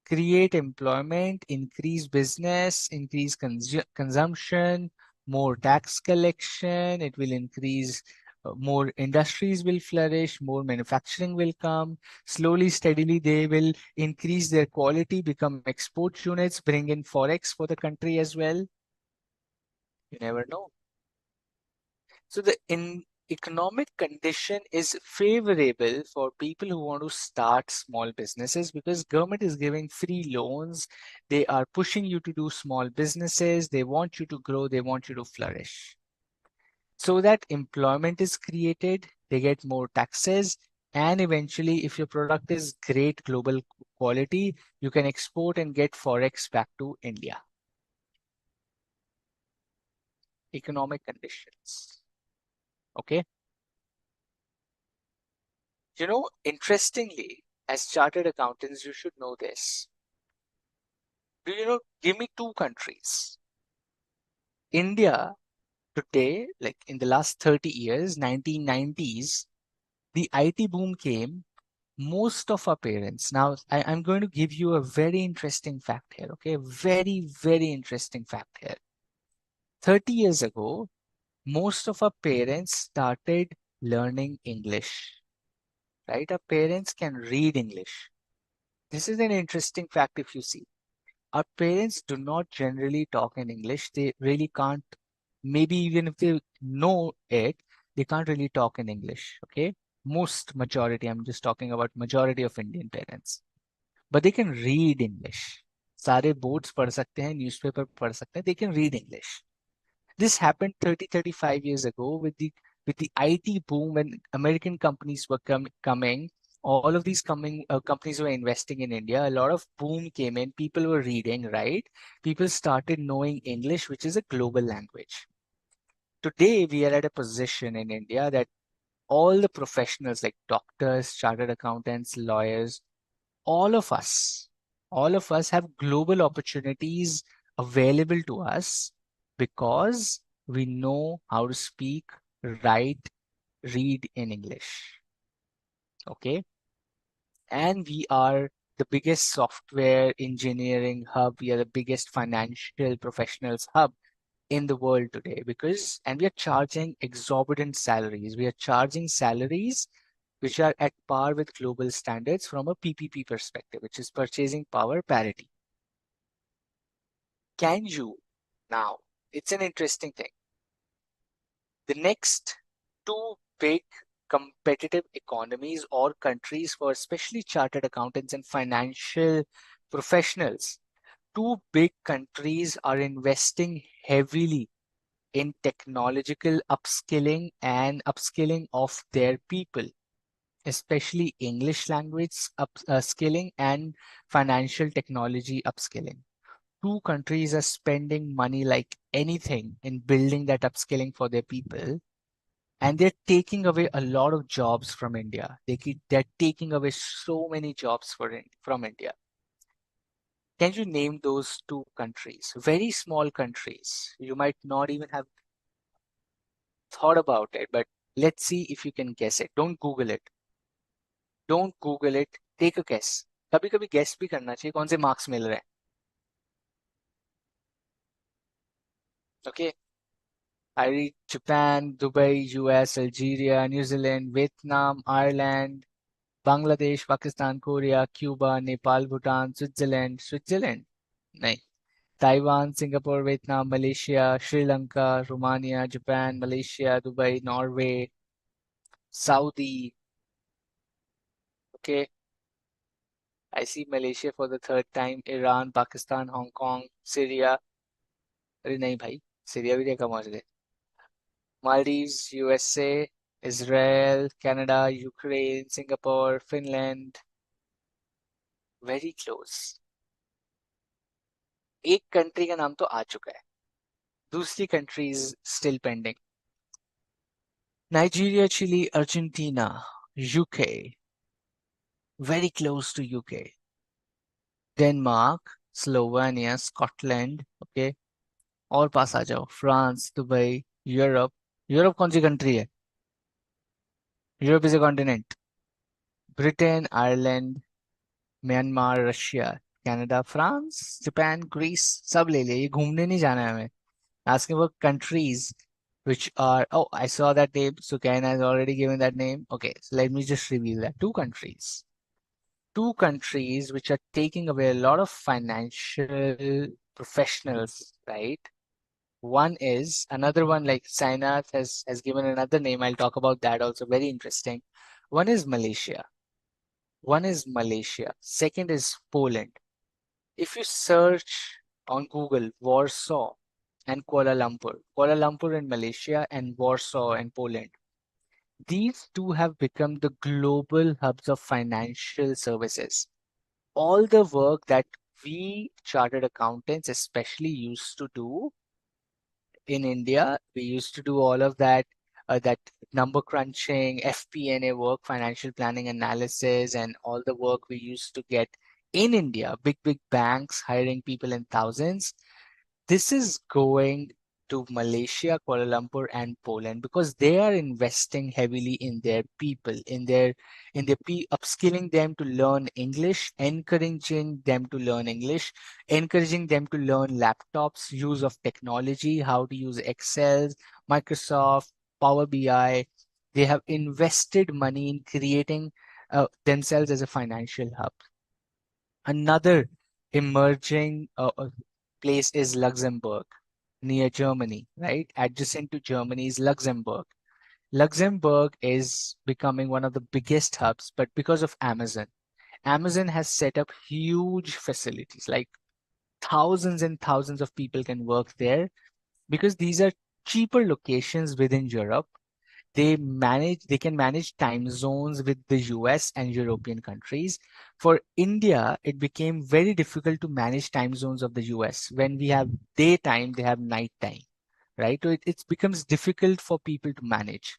create employment, increase business, increase consumption, more tax collection. It will increase, more industries will flourish, more manufacturing will come. Slowly, steadily, they will increase their quality, become export units, bring in forex for the country as well. You never know. So the in economic condition is favorable for people who want to start small businesses because government is giving free loans. They are pushing you to do small businesses. They want you to grow. They want you to flourish. So that employment is created. They get more taxes. And eventually, if your product is great global quality, you can export and get forex back to India. Economic conditions. Okay. Interestingly, as chartered accountants, you should know this. Do you know? Give me two countries. India today, like in the last 30 years, 1990s, the IT boom came. Most of our parents, now I'm going to give you a very interesting fact here, okay? Very, very interesting fact here. 30 years ago, most of our parents started learning English, right? Our parents can read English. This is an interesting fact if you see. Our parents do not generally talk in English. They really can't, maybe even if they know it, they can't really talk in English. Okay. Most majority, I'm just talking about majority of Indian parents, but they can read English. सारे boards पढ़ सकते हैं, newspaper पढ़ सकते हैं, they can read English. This happened 30, 35 years ago with the IT boom when American companies were coming. All of these companies were investing in India. A lot of boom came in. People were reading, right? People started knowing English, which is a global language. Today, we are at a position in India that all the professionals like doctors, chartered accountants, lawyers, all of us, all of us have global opportunities available to us because we know how to speak, write, read in English. Okay. And we are the biggest software engineering hub. We are the biggest financial professionals hub in the world today and we are charging exorbitant salaries. We are charging salaries which are at par with global standards from a PPP perspective, which is purchasing power parity. Can you now? It's an interesting thing. The next two big competitive economies or countries for especially chartered accountants and financial professionals, two big countries are investing heavily in technological upskilling and upskilling of their people, especially English language upskilling and financial technology upskilling. Two countries are spending money like anything in building that upskilling for their people, and they're taking away a lot of jobs from India. They're taking away so many jobs from India. Can you name those two countries? Very small countries. You might not even have thought about it, but let's see if you can guess it. Don't Google it. Don't Google it. Take a guess. कभी कभी guess भी करना चाहिए कौन से marks मिल रहे हैं. Okay. I read Japan, Dubai, US, Algeria, New Zealand, Vietnam, Ireland, Bangladesh, Pakistan, Korea, Cuba, Nepal, Bhutan, Switzerland. नहीं. Taiwan, Singapore, Vietnam, Malaysia, Sri Lanka, Romania, Japan, Malaysia, Dubai, Norway, Saudi. Okay. I see Malaysia for the third time, Iran, Pakistan, Hong Kong, Syria. अरे नहीं भाई, Syria भी देखा पहुंच गए. Maldives, USA, Israel, Canada, Ukraine, Singapore, Finland. Very close. एक country का नाम तो आ चुका है, दूसरी country is still pending. Nigeria, Chile, Argentina, UK. Very close to UK. Denmark, Slovenia, Scotland. Okay. और पास आ जाओ, फ्रांस, दुबई, यूरोप. यूरोप कौन सी कंट्री है? Europe is a continent. Britain, Ireland, Myanmar, Russia. Canada, France, Japan, Greece, सब ले लिए, ये घूमने नहीं जाना है हमें. Asking about countries which are, oh, I saw that name. Sukaina has already given that name. Okay, so let me just reveal that. Two countries which are taking away a lot of financial professionals, right? One is another one like Sainath has given another name. I'll talk about that also. Very interesting. One is Malaysia. One is Malaysia. Second is Poland. If you search on Google Warsaw and Kuala Lumpur in Malaysia and Warsaw in Poland, these two have become the global hubs of financial services. All the work that we chartered accountants especially used to do in India, we used to do all of that number crunching, FP&A work, financial planning analysis, and all the work we used to get in India, big banks hiring people in thousands. This is going to Malaysia, Kuala Lumpur, and Poland because they are investing heavily in their people, upskilling them to learn English, encouraging them to learn English, encouraging them to learn laptops, use of technology, how to use Excel, Microsoft, Power BI. They have invested money in creating themselves as a financial hub. Another emerging place is Luxembourg near Germany, right? Adjacent to Germany is Luxembourg. Luxembourg is becoming one of the biggest hubs, but because of Amazon. Amazon has set up huge facilities, like thousands and thousands of people can work there because these are cheaper locations within Europe. They can manage time zones with the US and European countries. For India, it became very difficult to manage time zones of the US. When we have daytime, they have nighttime, right? So it becomes difficult for people to manage.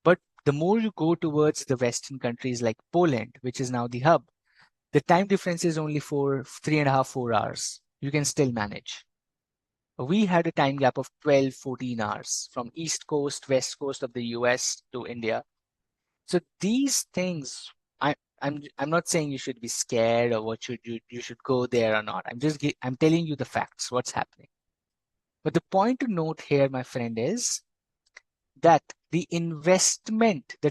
But the more you go towards the Western countries like Poland, which is now the hub, the time difference is only 3.5, 4 hours. You can still manage. We had a time gap of 12, 14 hours from East Coast, West Coast of the US to India. So these things, I'm not saying you should be scared or what should you should go there or not. I'm telling you the facts, what's happening. But the point to note here, my friend, is that the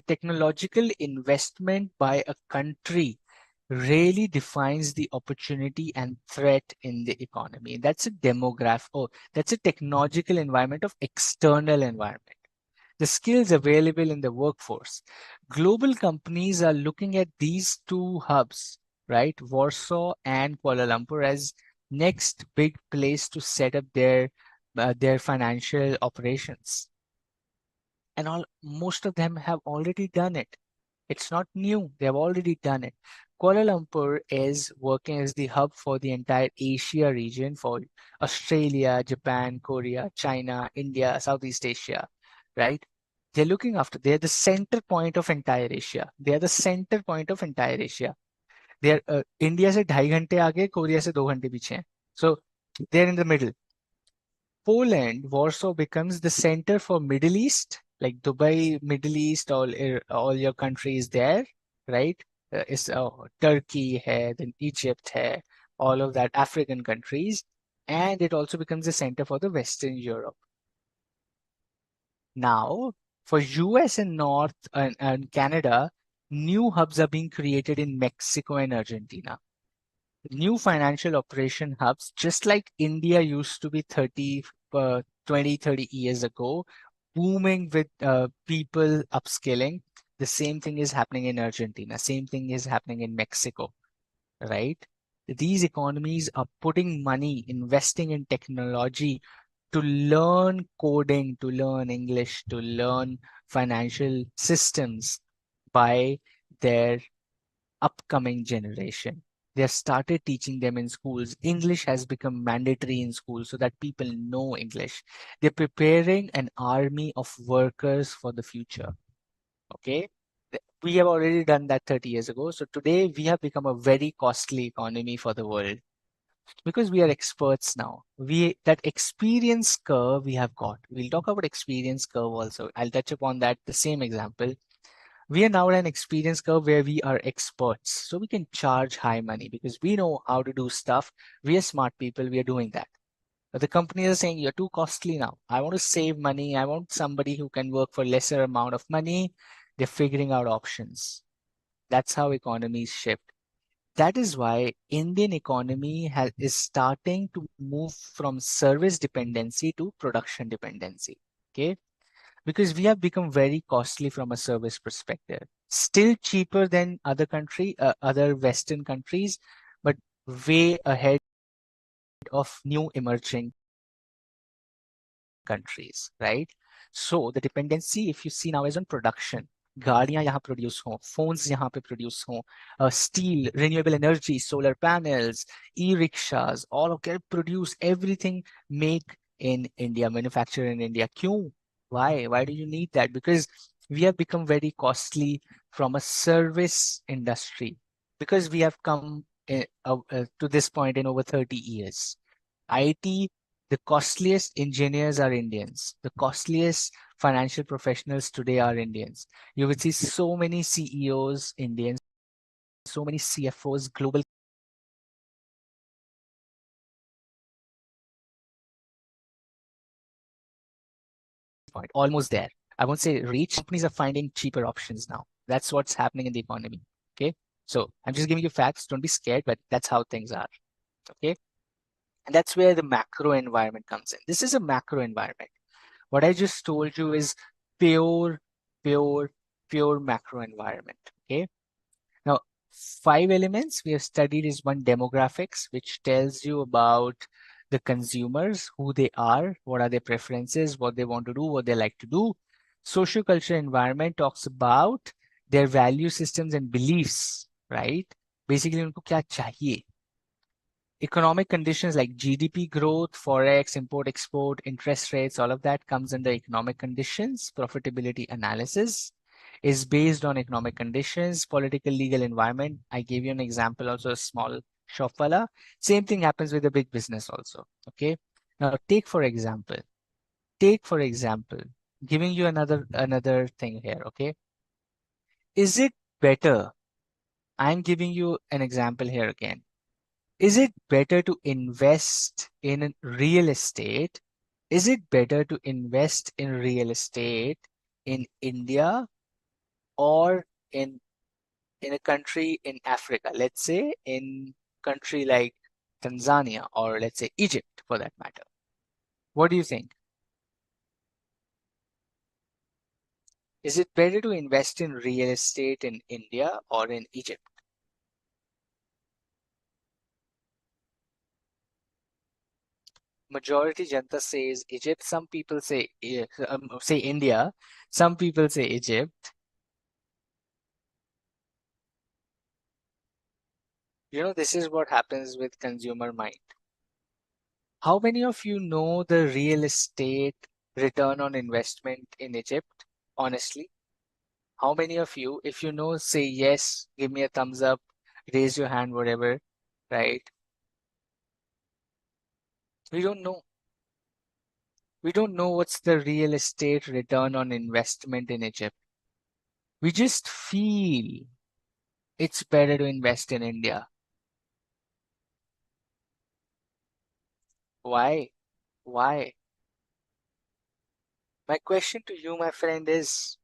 technological investment by a country really defines the opportunity and threat in the economy. That's a technological environment of external environment. The skills available in the workforce. Global companies are looking at these two hubs, right? Warsaw and Kuala Lumpur as next big place to set up their financial operations. And most of them have already done it. It's not new. They have already done it. Kuala Lumpur is working as the hub for the entire Asia region for Australia, Japan, Korea, China, India, Southeast Asia, right? They're the center point of entire Asia. They are the center point of entire Asia. India से 2.5 घंटे आगे, Korea से 2 घंटे पीछे हैं. So they're in the middle. Poland, Warsaw becomes the center for Middle East, like Dubai, Middle East, all your countries there, right? Turkey hai, then Egypt hai, all of that African countries, and it also becomes the center for the Western Europe. Now, for US and and Canada, new hubs are being created in Mexico and Argentina. New financial operation hubs, just like India used to be 20, 30 years ago, booming with people upskilling. The same thing is happening in Argentina. Same thing is happening in Mexico, right? These economies are putting money, investing in technology to learn coding, to learn English, to learn financial systems by their upcoming generation. They have started teaching them in schools. English has become mandatory in schools so that people know English. They're preparing an army of workers for the future. Okay. We have already done that 30 years ago. So today we have become a very costly economy for the world because we are experts now. That experience curve we have got. We'll talk about experience curve also. I'll touch upon that, the same example. We are now at an experience curve where we are experts. So we can charge high money because we know how to do stuff. We are smart people. We are doing that. But the companies are saying you're too costly now. I want to save money. I want somebody who can work for lesser amount of money. They're figuring out options. That's how economies shift. That is why Indian economy is starting to move from service dependency to production dependency. Okay, because we have become very costly from a service perspective. Still cheaper than other Western countries, but way ahead of new emerging countries, right? So the dependency, if you see now, is on production. गाड़ियां यहाँ produce हों, phones यहाँ पे produce हों, steel, renewable energy, solar panels, e-rickshaws, all of get produce everything make in India, manufacture in India. क्यों? Why? Why do you need that? Because we have become very costly from a service industry because we have come to this point in over 30 years. IT, the costliest engineers are Indians. The costliest financial professionals today are Indians. You will see so many CEOs Indians, so many CFOs, global point, almost there. I won't say reach. Companies are finding cheaper options now. That's what's happening in the economy. Okay. So I'm just giving you facts. Don't be scared, but that's how things are. Okay. And that's where the macro environment comes in. This is a macro environment. What I just told you is pure, pure, pure macro environment. Okay. Now, five elements we have studied is one, demographics, which tells you about the consumers, who they are, what are their preferences, what they want to do, what they like to do. Socio-cultural environment talks about their value systems and beliefs, right? Basically, उनको क्या चाहिए. Economic conditions like GDP growth, forex, import, export, interest rates, all of that comes under economic conditions. Profitability analysis is based on economic conditions, political, legal environment. I gave you an example, also a small shop wala. Same thing happens with a big business also. Okay. Now take for example, giving you another thing here. Okay. Is it better? I'm giving you an example here again. Is it better to invest in real estate? Is it better to invest in real estate in India or in in a country in Africa? Let's say in country like Tanzania or let's say Egypt for that matter. What do you think? Is it better to invest in real estate in India or in Egypt? Majority Janta says Egypt. Some people say India. Some people say Egypt. You know, this is what happens with consumer mind. How many of you know the real estate return on investment in Egypt? Honestly, how many of you, if you know, say yes, give me a thumbs up, raise your hand, whatever, right? We don't know. We don't know what's the real estate return on investment in Egypt. We just feel it's better to invest in India. Why? Why? My question to you, my friend, is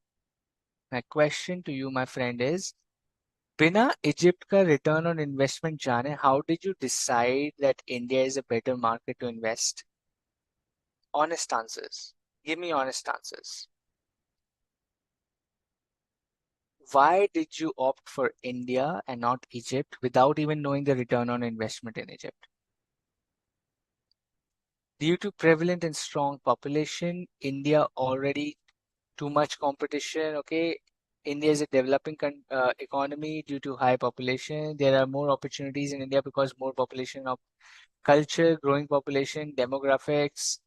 my question to you, my friend, is बिना Egypt का return on investment जाने how did you decide that India is a better market to invest honest answers give me honest answers why did you opt for India and not Egypt without even knowing the return on investment in Egypt due to prevalent and strong population India already too much competition okay India is a developing economy due to high population there are more opportunities in India because more population of culture, growing population, demographics,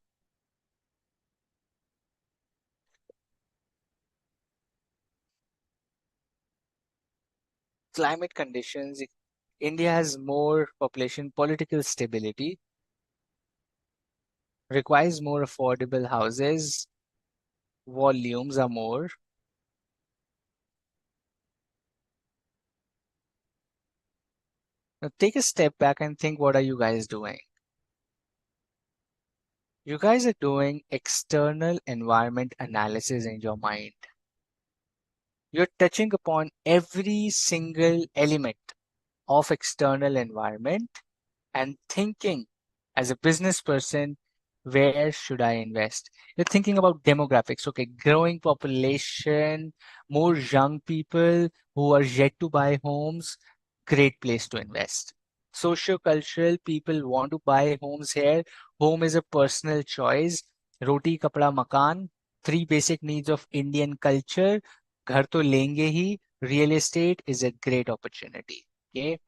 climate conditions. India has more population, political stability, requires more affordable houses, volumes are more. Now take a step back and think, what are you guys doing? You guys are doing external environment analysis in your mind. You're touching upon every single element of external environment and thinking as a business person, where should I invest? You're thinking about demographics. Okay, growing population, more young people who are yet to buy homes, great place to invest. Socio-cultural, people want to buy homes here. Home is a personal choice. Roti, kapda, makan, three basic needs of Indian culture. घर तो लेंगे ही. Real estate is a great opportunity. Okay.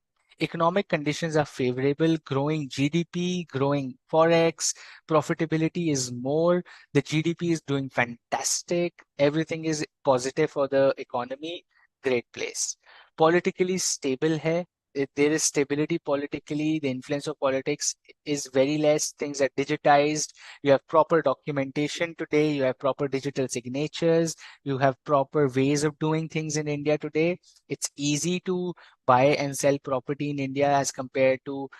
Economic conditions are favorable, growing GDP, growing forex, profitability is more, the GDP is doing fantastic, everything is positive for the economy, great place. Politically stable hai. If there is stability politically, the influence of politics is very less, things are digitized, you have proper documentation today, you have proper digital signatures, you have proper ways of doing things in India today. It's easy to buy and sell property in India as compared to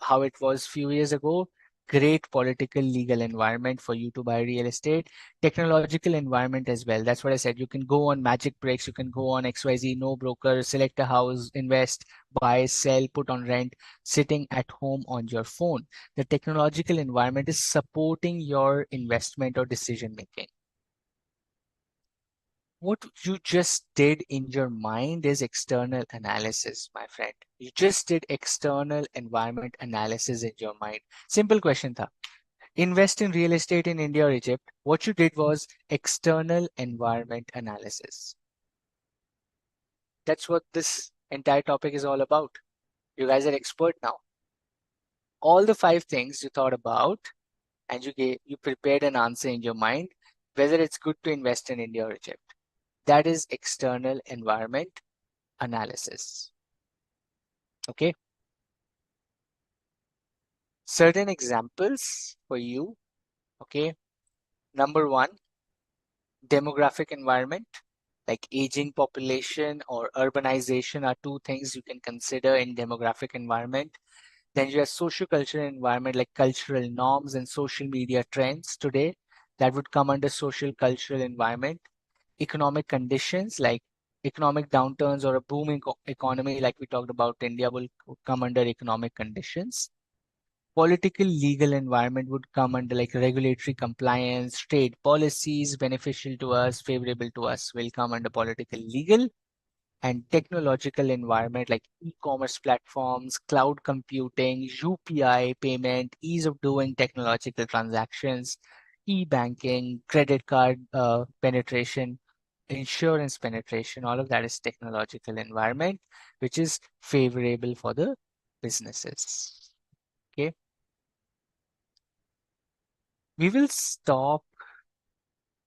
how it was few years ago. Great political legal environment for you to buy real estate. Technological environment as well. That's what I said. You can go on Magic Bricks, you can go on XYZ, no broker, select a house, invest, buy, sell, put on rent, sitting at home on your phone. The technological environment is supporting your investment or decision making. What you just did in your mind is external analysis, my friend. You just did external environment analysis in your mind. Simple question tha. Invest in real estate in India or Egypt. What you did was external environment analysis. That's what this entire topic is all about. You guys are expert now. All the five things you thought about and you prepared an answer in your mind, whether it's good to invest in India or Egypt. That is external environment analysis. Okay. Certain examples for you. Okay. Number one, demographic environment, like aging population or urbanization are two things you can consider in demographic environment. Then you have socio-cultural environment, like cultural norms and social media trends today. That would come under social cultural environment. Economic conditions, like economic downturns or a booming economy, like we talked about, India will come under economic conditions. Political legal environment would come under like regulatory compliance, trade policies beneficial to us, favorable to us will come under political legal. And technological environment like e-commerce platforms, cloud computing, UPI payment, ease of doing technological transactions, e-banking, credit card penetration, insurance penetration, all of that is technological environment, which is favorable for the businesses. Okay. We will stop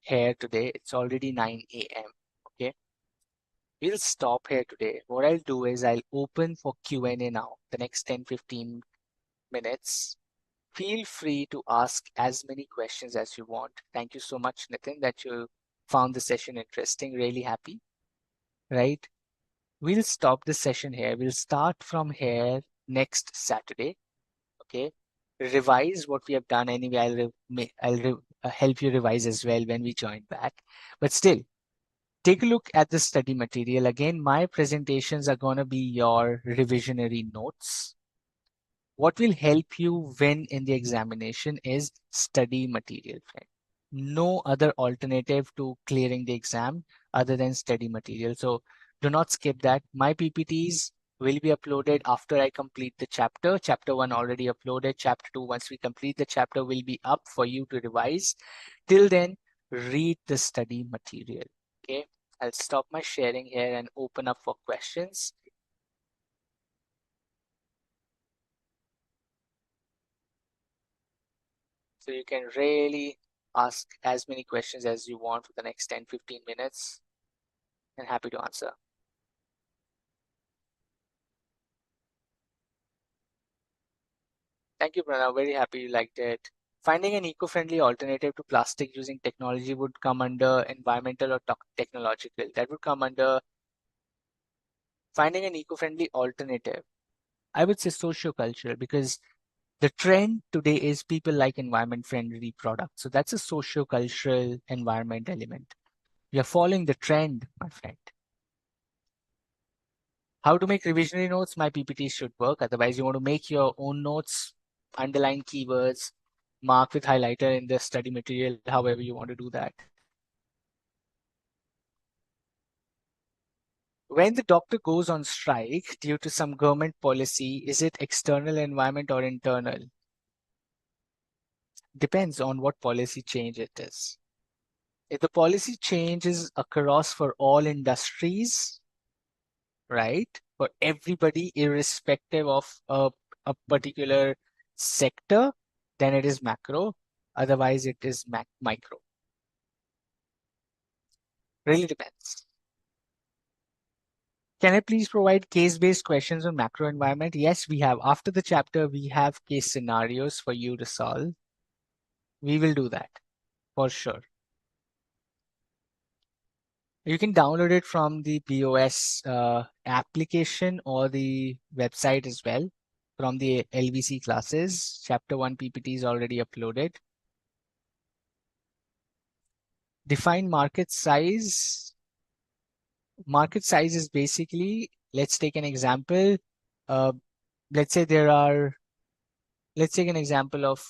here today. It's already 9 a.m. Okay. We'll stop here today. What I'll do is I'll open for Q&A now, the next 10-15 minutes. Feel free to ask as many questions as you want. Thank you so much, Nitin, that you found the session interesting. Really happy, right? We'll stop the session here. We'll start from here next Saturday. Okay. Revise what we have done anyway. I'll help you revise as well when we join back. But still, take a look at the study material. Again, my presentations are going to be your revisionary notes. What will help you win in the examination is study material, friend. No other alternative to clearing the exam other than study material. So do not skip that. My PPTs will be uploaded after I complete the chapter. Chapter 1 already uploaded. Chapter 2, once we complete the chapter, will be up for you to revise. Till then, read the study material. Okay, I'll stop my sharing here and open up for questions. So you can really ask as many questions as you want for the next 10-15 minutes, and happy to answer. Thank you, Pranav. Very happy you liked it. Finding an eco-friendly alternative to plastic using technology would come under environmental or technological. That would come under finding an eco-friendly alternative I would say socio-cultural because the trend today is people like environment-friendly products. So that's a socio-cultural environment element. You're following the trend, my friend. How to make revisionary notes? My PPT should work. Otherwise, you want to make your own notes, underline keywords, mark with highlighter in the study material, however you want to do that. When the doctor goes on strike due to some government policy, is it external environment or internal? Depends on what policy change it is. If the policy change is across for all industries, right? For everybody, irrespective of a particular sector, then it is macro. Otherwise, it is micro. Really depends. Can I please provide case-based questions on macro environment? Yes, we have. After the chapter, we have case scenarios for you to solve. We will do that for sure. You can download it from the BOS application or the website as well from the LVC classes. Chapter 1 PPT is already uploaded. Define market size. Market size is basically, let's take an example. Uh, let's say there are let's take an example of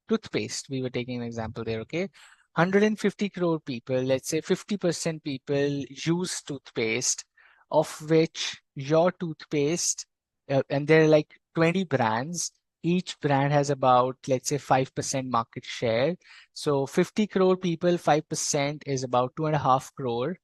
toothpaste. We were taking an example there, okay? 150 crore people, let's say 50% people use toothpaste, of which your toothpaste, and there are like 20 brands. Each brand has about, let's say, 5% market share. So 50 crore people, 5% is about 2.5 crore,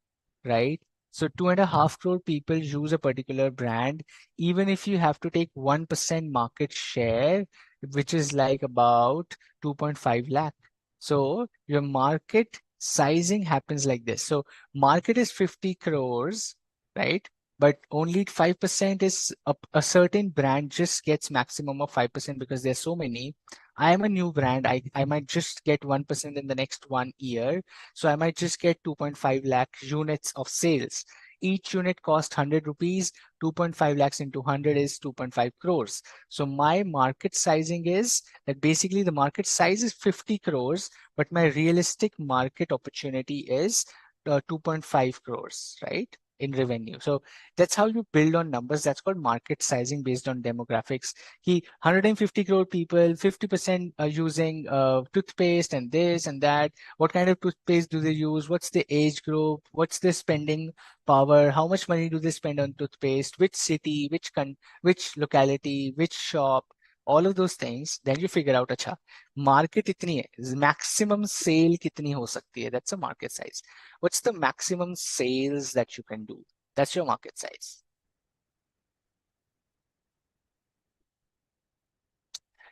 right? So 2.5 crore people use a particular brand. Even if you have to take 1% market share, which is like about 2.5 lakh. So your market sizing happens like this. So market is 50 crores, right? But only 5% is a certain brand just gets maximum of 5% because there's so many. I am a new brand. I might just get 1% in the next 1 year. So I might just get 2.5 lakh units of sales. Each unit costs 100 rupees. 2.5 lakhs into 100 is 2.5 crores. So my market sizing is that basically the market size is 50 crores, but my realistic market opportunity is 2.5 crores, right? In revenue. So that's how you build on numbers. That's called market sizing based on demographics. 150 crore people, 50% are using toothpaste and this and that. What kind of toothpaste do they use? What's the age group? What's the spending power? How much money do they spend on toothpaste? Which city? Which locality? Which shop? All of those things. Then you figure out, अच्छा, market इतनी है, maximum sale कितनी हो सकती है? That's a market size. What's the maximum sales that you can do? That's your market size.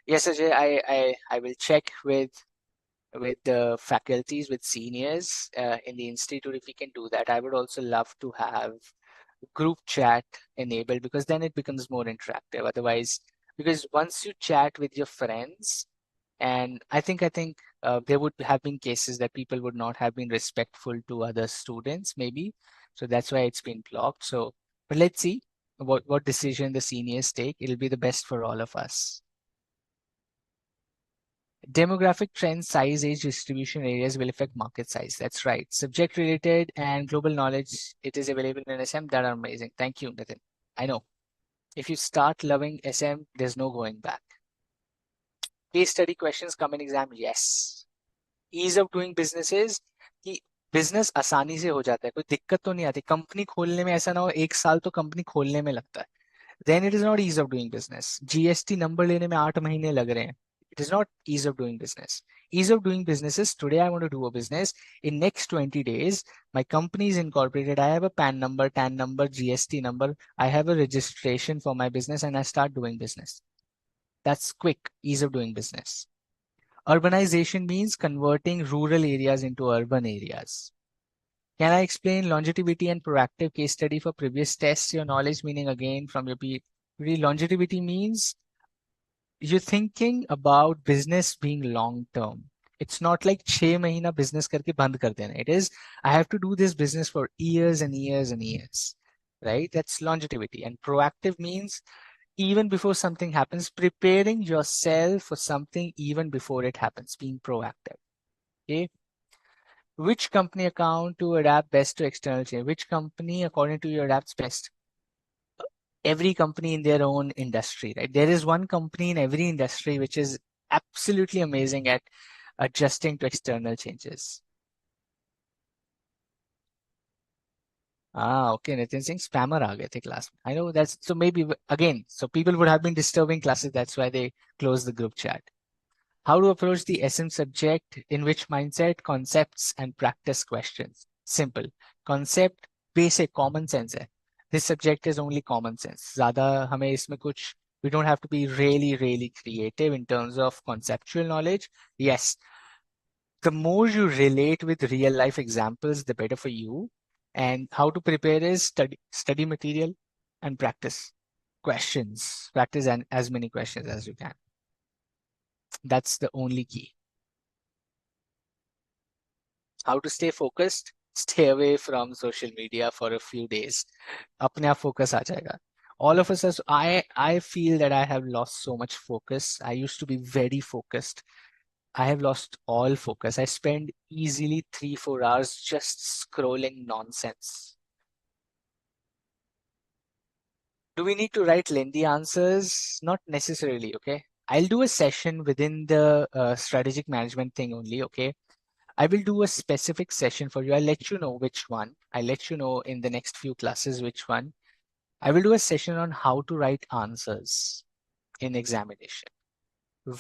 Yes, Ajay, I will check with the faculties, with seniors in the institute if we can do that. I would also love to have group chat enabled because then it becomes more interactive. Otherwise, because once you chat with your friends, and I think there would have been cases that people would not have been respectful to other students, maybe. So that's why it's been blocked. So, but let's see what decision the seniors take. It'll be the best for all of us. Demographic trends, size, age distribution areas will affect market size. That's right. Subject related and global knowledge, it is available in SM. That are amazing. Thank you, Nitin. I know. If you start loving SM, there's no going back. Case study questions come in exam. Yes. Ease of doing businesses कि business आसानी से हो जाता है, कोई दिक्कत तो नहीं आती। कंपनी खोलने में ऐसा ना हो 1 साल तो कंपनी खोलने में लगता है, then it is not ease of doing business. GST number लेने में 8 महीने लग रहे हैं. It is not ease of doing business. Ease of doing business is today I want to do a business. In next 20 days, my company is incorporated. I have a PAN number, TAN number, GST number. I have a registration for my business and I start doing business. That's quick, ease of doing business. Urbanization means converting rural areas into urban areas. Can I explain longevity and proactive case study for previous tests? Your knowledge meaning again from your longevity means you're thinking about business being long term. It's not like 6 महीना business करके बंद कर देना. It is I have to do this business for years and years and years, right? That's longevity. And proactive means even before something happens, preparing yourself for something even before it happens, being proactive. Okay. Which company account to adapt best to external change? Which company, according to you, adapts best? Every company in their own industry, right? There is one company in every industry which is absolutely amazing at adjusting to external changes. Okay. Nitin Singh, spammer aa gaye the class में. I know that's so maybe again, so people would have been disturbing classes. That's why they closed the group chat. How to approach the SM subject, in which mindset, concepts, and practice questions. Simple. Concept, basic, common sense है. This subject is only common sense. ज़्यादा हमें इसमें कुछ, we don't have to be really, really creative in terms of conceptual knowledge. Yes, the more you relate with real life examples, the better for you. And how to prepare is study material and practice questions. Practice as many questions as you can. That's the only key. How to stay focused? Stay away from social media for a few days. अपने आप focus आ जाएगा. All of us, I feel that I have lost so much focus. I used to be very focused. I have lost all focus. I spend easily 3-4 hours just scrolling nonsense. Do we need to write lengthy answers? Not necessarily, okay? I'll do a session within the strategic management thing only, okay? I will do a specific session for you. I'll let you know which one. I'll let you know in the next few classes which one. I will do a session on how to write answers in examination.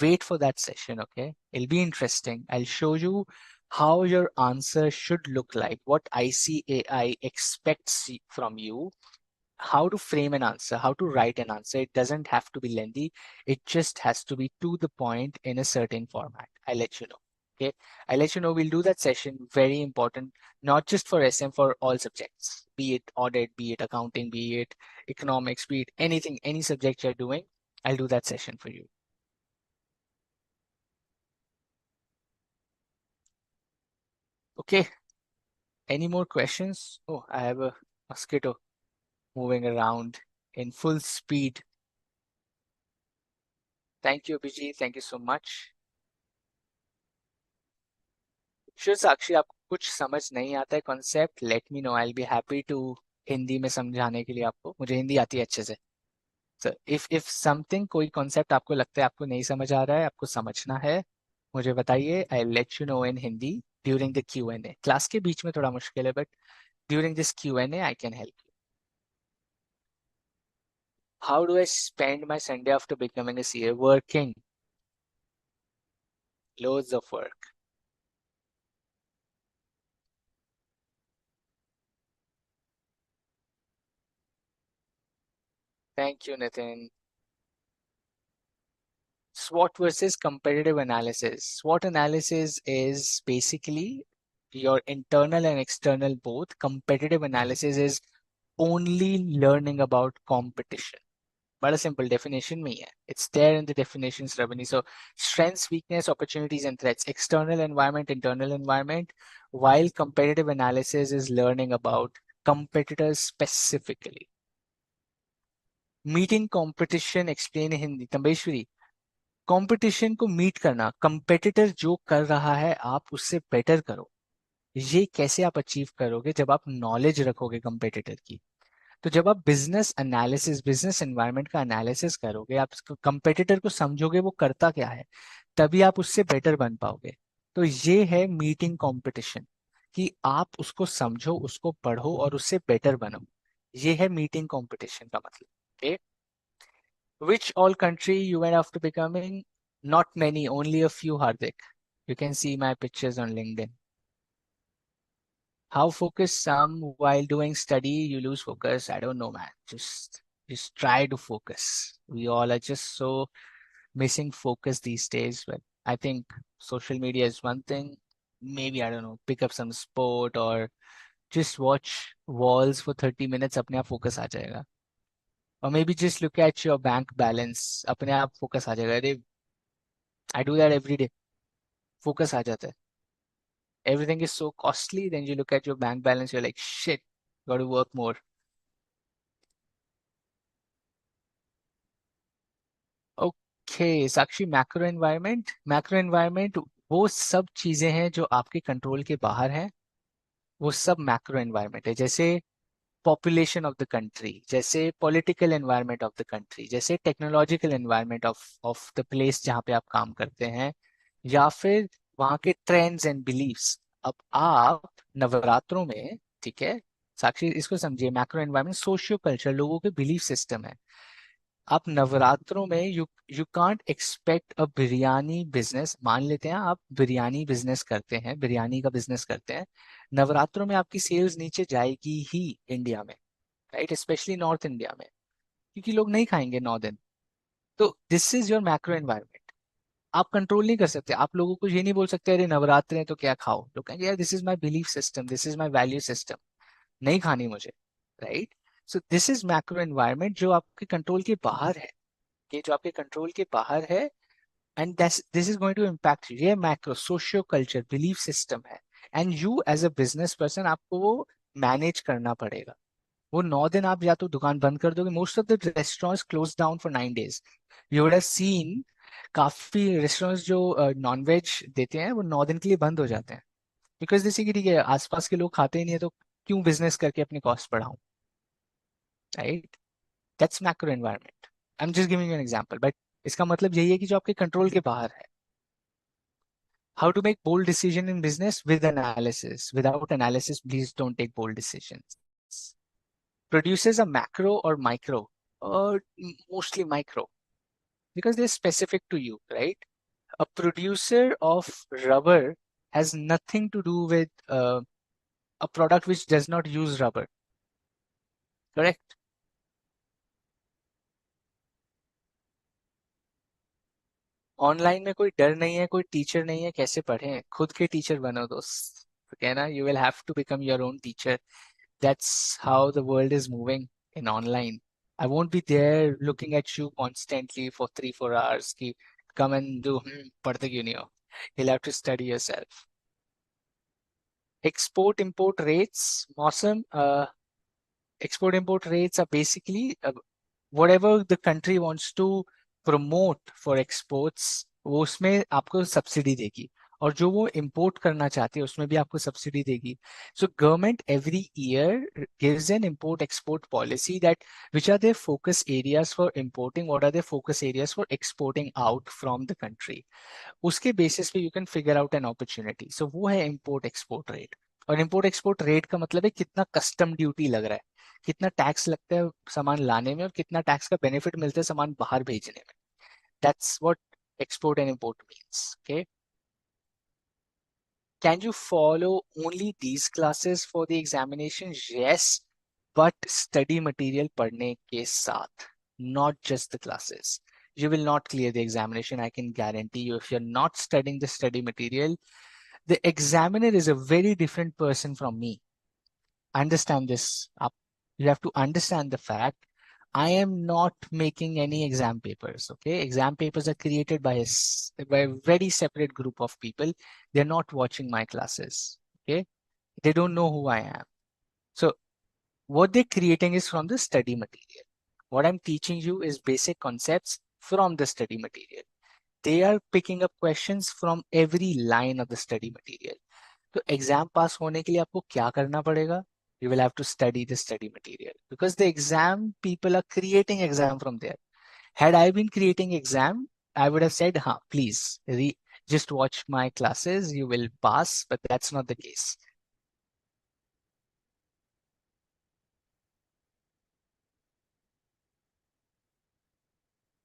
Wait for that session, okay? It'll be interesting. I'll show you how your answer should look like, what ICAI expects from you, how to frame an answer, how to write an answer. It doesn't have to be lengthy. It just has to be to the point in a certain format. I'll let you know. Okay. I'll let you know. We'll do that session. Very important, not just for SM, for all subjects, be it audit, be it accounting, be it economics, be it anything, any subject you're doing. I'll do that session for you. Okay. Any more questions? Oh, I have a mosquito moving around in full speed. Thank you, Abhijit. Thank you so much. Sure Sakshi, आपको कुछ समझ नहीं आता है concept, let me know, I will be happy to Hindi में समझाने के लिए आपको. मुझे हिंदी आती है अच्छे से. सो इफ समथिंग, कोई कॉन्सेप्ट आपको लगता है आपको नहीं समझ आ रहा है, आपको समझना है, मुझे बताइए. I let you know in Hindi during the Q&A. Class के बीच में थोड़ा मुश्किल है, but during this Q&A I can help you. How do I spend my Sunday after becoming a CA? Working. Loads of work. Thank you, Nitin. SWOT versus competitive analysis. SWOT analysis is basically your internal and external both. Competitive analysis is only learning about competition. But a simple definition में ही है. It's there in the definitions, Ravani. So strengths, weakness, opportunities, and threats. External environment, internal environment. While competitive analysis is learning about competitors specifically. Meeting competition, explain in Hindi. Tambeshwari, competition को meet करना, competitor जो कर रहा है आप उससे better करो. ये कैसे आप अचीव करोगे? जब आप नॉलेज रखोगे कंपेटिटर की. तो जब आप बिजनेस एनालिसिस, बिजनेस एनवायरनमेंट का एनालिसिस करोगे, आप कंपेटिटर को समझोगे वो करता क्या है, तभी आप उससे बेटर बन पाओगे. तो ये है मीटिंग कंपटीशन, कि आप उसको समझो, उसको पढ़ो और उससे बेटर बनो. ये है मीटिंग कंपटीशन का मतलब. okay? Which all country you went after becoming? Not many, only a few, Hardik. You can see my pictures on LinkedIn. How focused some while doing study, you lose focus. I don't know, man. Just try to focus. We all are just so missing focus these days. But I think social media is one thing. Maybe, I don't know, pick up some sport or just watch walls for 30 minutes. अपने आप focus आ जाएगा. Or maybe just look at your bank balance. अपने आप focus आ जाएगा. अरे, I do that every day. Focus आ जाता है. Everything is so costly, then you look at your bank balance, you're like, shit, got to work more. Okay Sakshi, macro environment वो सब चीजें हैं जो आपके कंट्रोल के बाहर हैं। वो सब मैक्रो एनवायरनमेंट है, जैसे पॉपुलेशन ऑफ द कंट्री, जैसे political environment of the country, जैसे technological environment of of the place जहाँ पे आप काम करते हैं, या फिर वहाँ के ट्रेंड्स एंड बिलीफ्स। अब आप नवरात्रों में, ठीक है साक्षी, इसको समझिए, मैक्रो एनवायरनमेंट सोशियो कल्चर, लोगों के बिलीफ सिस्टम है। आप नवरात्रों में you can't expect a biryani business, मान लेते हैं आप बिरयानी बिजनेस करते हैं, बिरयानी का बिजनेस करते हैं, नवरात्रों में आपकी सेल्स नीचे जाएगी ही इंडिया में, राइट, स्पेशली नॉर्थ इंडिया में, क्योंकि लोग नहीं खाएंगे 9 दिन। तो this is your macro environment. आप कंट्रोल नहीं कर सकते, आप लोगों को ये नहीं बोल सकते अरे नवरात्र है तो क्या खाओ, लोग कहेंगे यार this is my belief system, this is my value system, नहीं खानी मुझे, right. So this is macro environment जो आपके कंट्रोल के बाहर है, कि जो आपके कंट्रोल के बाहर है, and this is going to impact you. ये macro socio culture belief system है, and you as a business person आपको वो मैनेज करना पड़ेगा। वो 9 दिन आप या तो दुकान बंद कर दोगे, most of the restaurants close down for 9 days। You would have seen काफी रेस्टोरेंट्स जो नॉन वेज देते हैं वो 9 दिन के लिए बंद हो जाते हैं, बिकॉज जैसे कि ठीक है आसपास के लोग खाते ही नहीं है, तो क्यों बिजनेस करके अपनी कॉस्ट बढ़ाऊं, right. That's macro environment. I am just giving an example, but इसका मतलब यही है कि जो आपके कंट्रोल के बाहर है। How to make bold decision in business with analysis, without analysis please don't take bold decisions. Produces a macro or micro, or mostly micro, because they're specific to you, right? A producer of rubber has nothing to do with a product which does not use rubber, correct? Online में कोई डर नहीं है, कोई teacher नहीं है, कैसे पढ़ें, खुद के टीचर बनो दोस्त, okay ना, you will have to become your own teacher. That's how the world is moving in online. I won't be there looking at you constantly for 3 4 hours ki come and do पढ़ते क्यों नहीं हो. You'll have to study yourself. Export import rates, मौसम, export import rates are basically whatever the country wants to promote for exports, वो उसमें आपको subsidy देगी, और जो वो इंपोर्ट करना चाहती है उसमें भी आपको सब्सिडी देगी। So government every year gives an import export policy that which are their focus areas for importing, what are their focus areas for exporting out from the country. उसके बेसिस पे you can figure out an opportunity. So वो है import export rate. और import export rate का मतलब है कितना custom duty लग रहा है, कितना टैक्स लगता है सामान लाने में, और कितना टैक्स का बेनिफिट मिलता है सामान बाहर भेजने में। That's what export and import means. Okay. Can you follow only these classes for the examination? Yes, but study material पढ़ने के साथ, not just the classes. You will not clear the examination, I can guarantee you. If you're not studying the study material, the examiner is a very different person from me. Understand this. You have to understand the fact I am not making any exam papers. Okay, exam papers are created by a very separate group of people. They're not watching my classes. Okay, they don't know who I am. So what they're creating is from the study material. What I'm teaching you is basic concepts from the study material. They are picking up questions from every line of the study material. तो exam पास होने के लिए आपको क्या करना पड़ेगा? You will have to study the study material, because the exam people are creating exam from there. Had I been creating exam, I would have said, "Ha, please just watch my classes, you will pass." But that's not the case.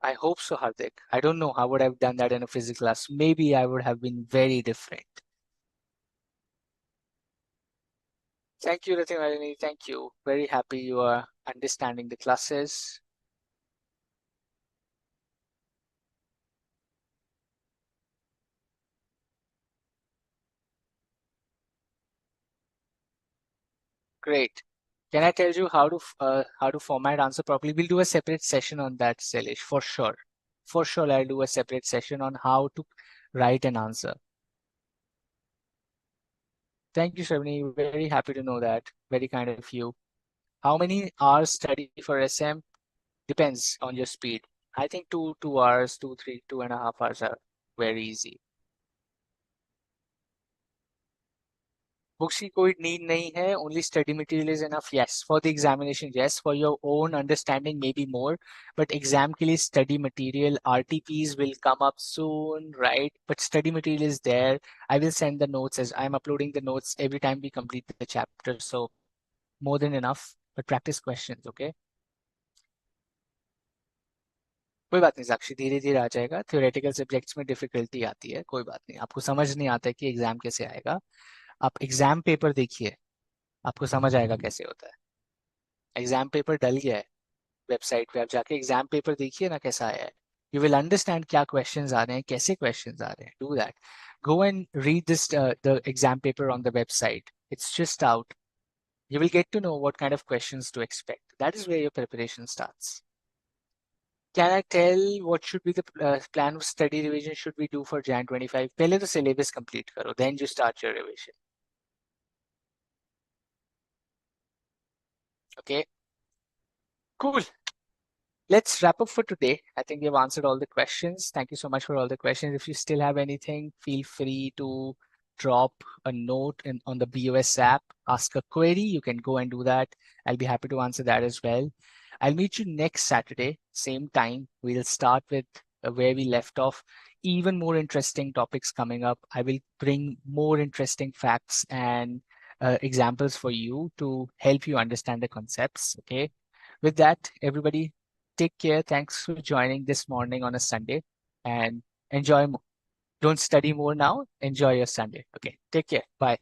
I hope so, Hardik. I don't know how would I have done that in a physics class. Maybe I would have been very different. Thank you, Ratimalini. Thank you. Very happy you are understanding the classes. Great. Can I tell you how to format answer properly? We'll do a separate session on that, Selish, for sure. For sure, I'll do a separate session on how to write an answer. Thank you, Shavni. Very happy to know that. Very kind of you. How many hours study for SM? Depends on your speed. I think 2 hours, 2.5 hours are very easy. Books की कोई need नहीं है. Only study material is enough. Yes for the examination, yes for your own understanding may be more, but exam के लिए study material RTPs will come up soon, right? But study material is there. I will send the notes as I am uploading the notes every time we complete the chapter, so more than enough. But practice questions, okay? कोई बात नहीं साक्षी, धीरे धीरे आ जाएगा. Theoretical subjects में difficulty आती है, कोई बात नहीं. आपको समझ नहीं आता है कि एग्जाम कैसे आएगा, आप एग्जाम पेपर देखिए, आपको समझ आएगा कैसे होता है. एग्जाम पेपर डल गया है, वेबसाइट पे आप जाके एग्जाम पेपर देखिए ना कैसा आया है. यू विल अंडरस्टैंड क्या क्वेश्चंस आ रहे हैं, कैसे क्वेश्चंस आ रहे हैं. Do that. Go and read this the exam paper on the website. It's just out. You will get to know what kind of questions to expect. That is where your preparation starts. Can I tell what should be the plan of study revision should we do for Jan 25? पहले तो syllabus complete करो, then you start your revision. Okay, cool. Let's wrap up for today. I think we've answered all the questions. Thank you so much for all the questions. If you still have anything, feel free to drop a note on the BOS app, ask a query. You can go and do that. I'll be happy to answer that as well. I'll meet you next Saturday, same time. We'll start with where we left off. Even more interesting topics coming up. I will bring more interesting facts and examples for you to help you understand the concepts. Okay. With that, everybody, take care. Thanks for joining this morning on a Sunday and enjoy. Don't study more now. Enjoy your Sunday. Okay. Take care. Bye.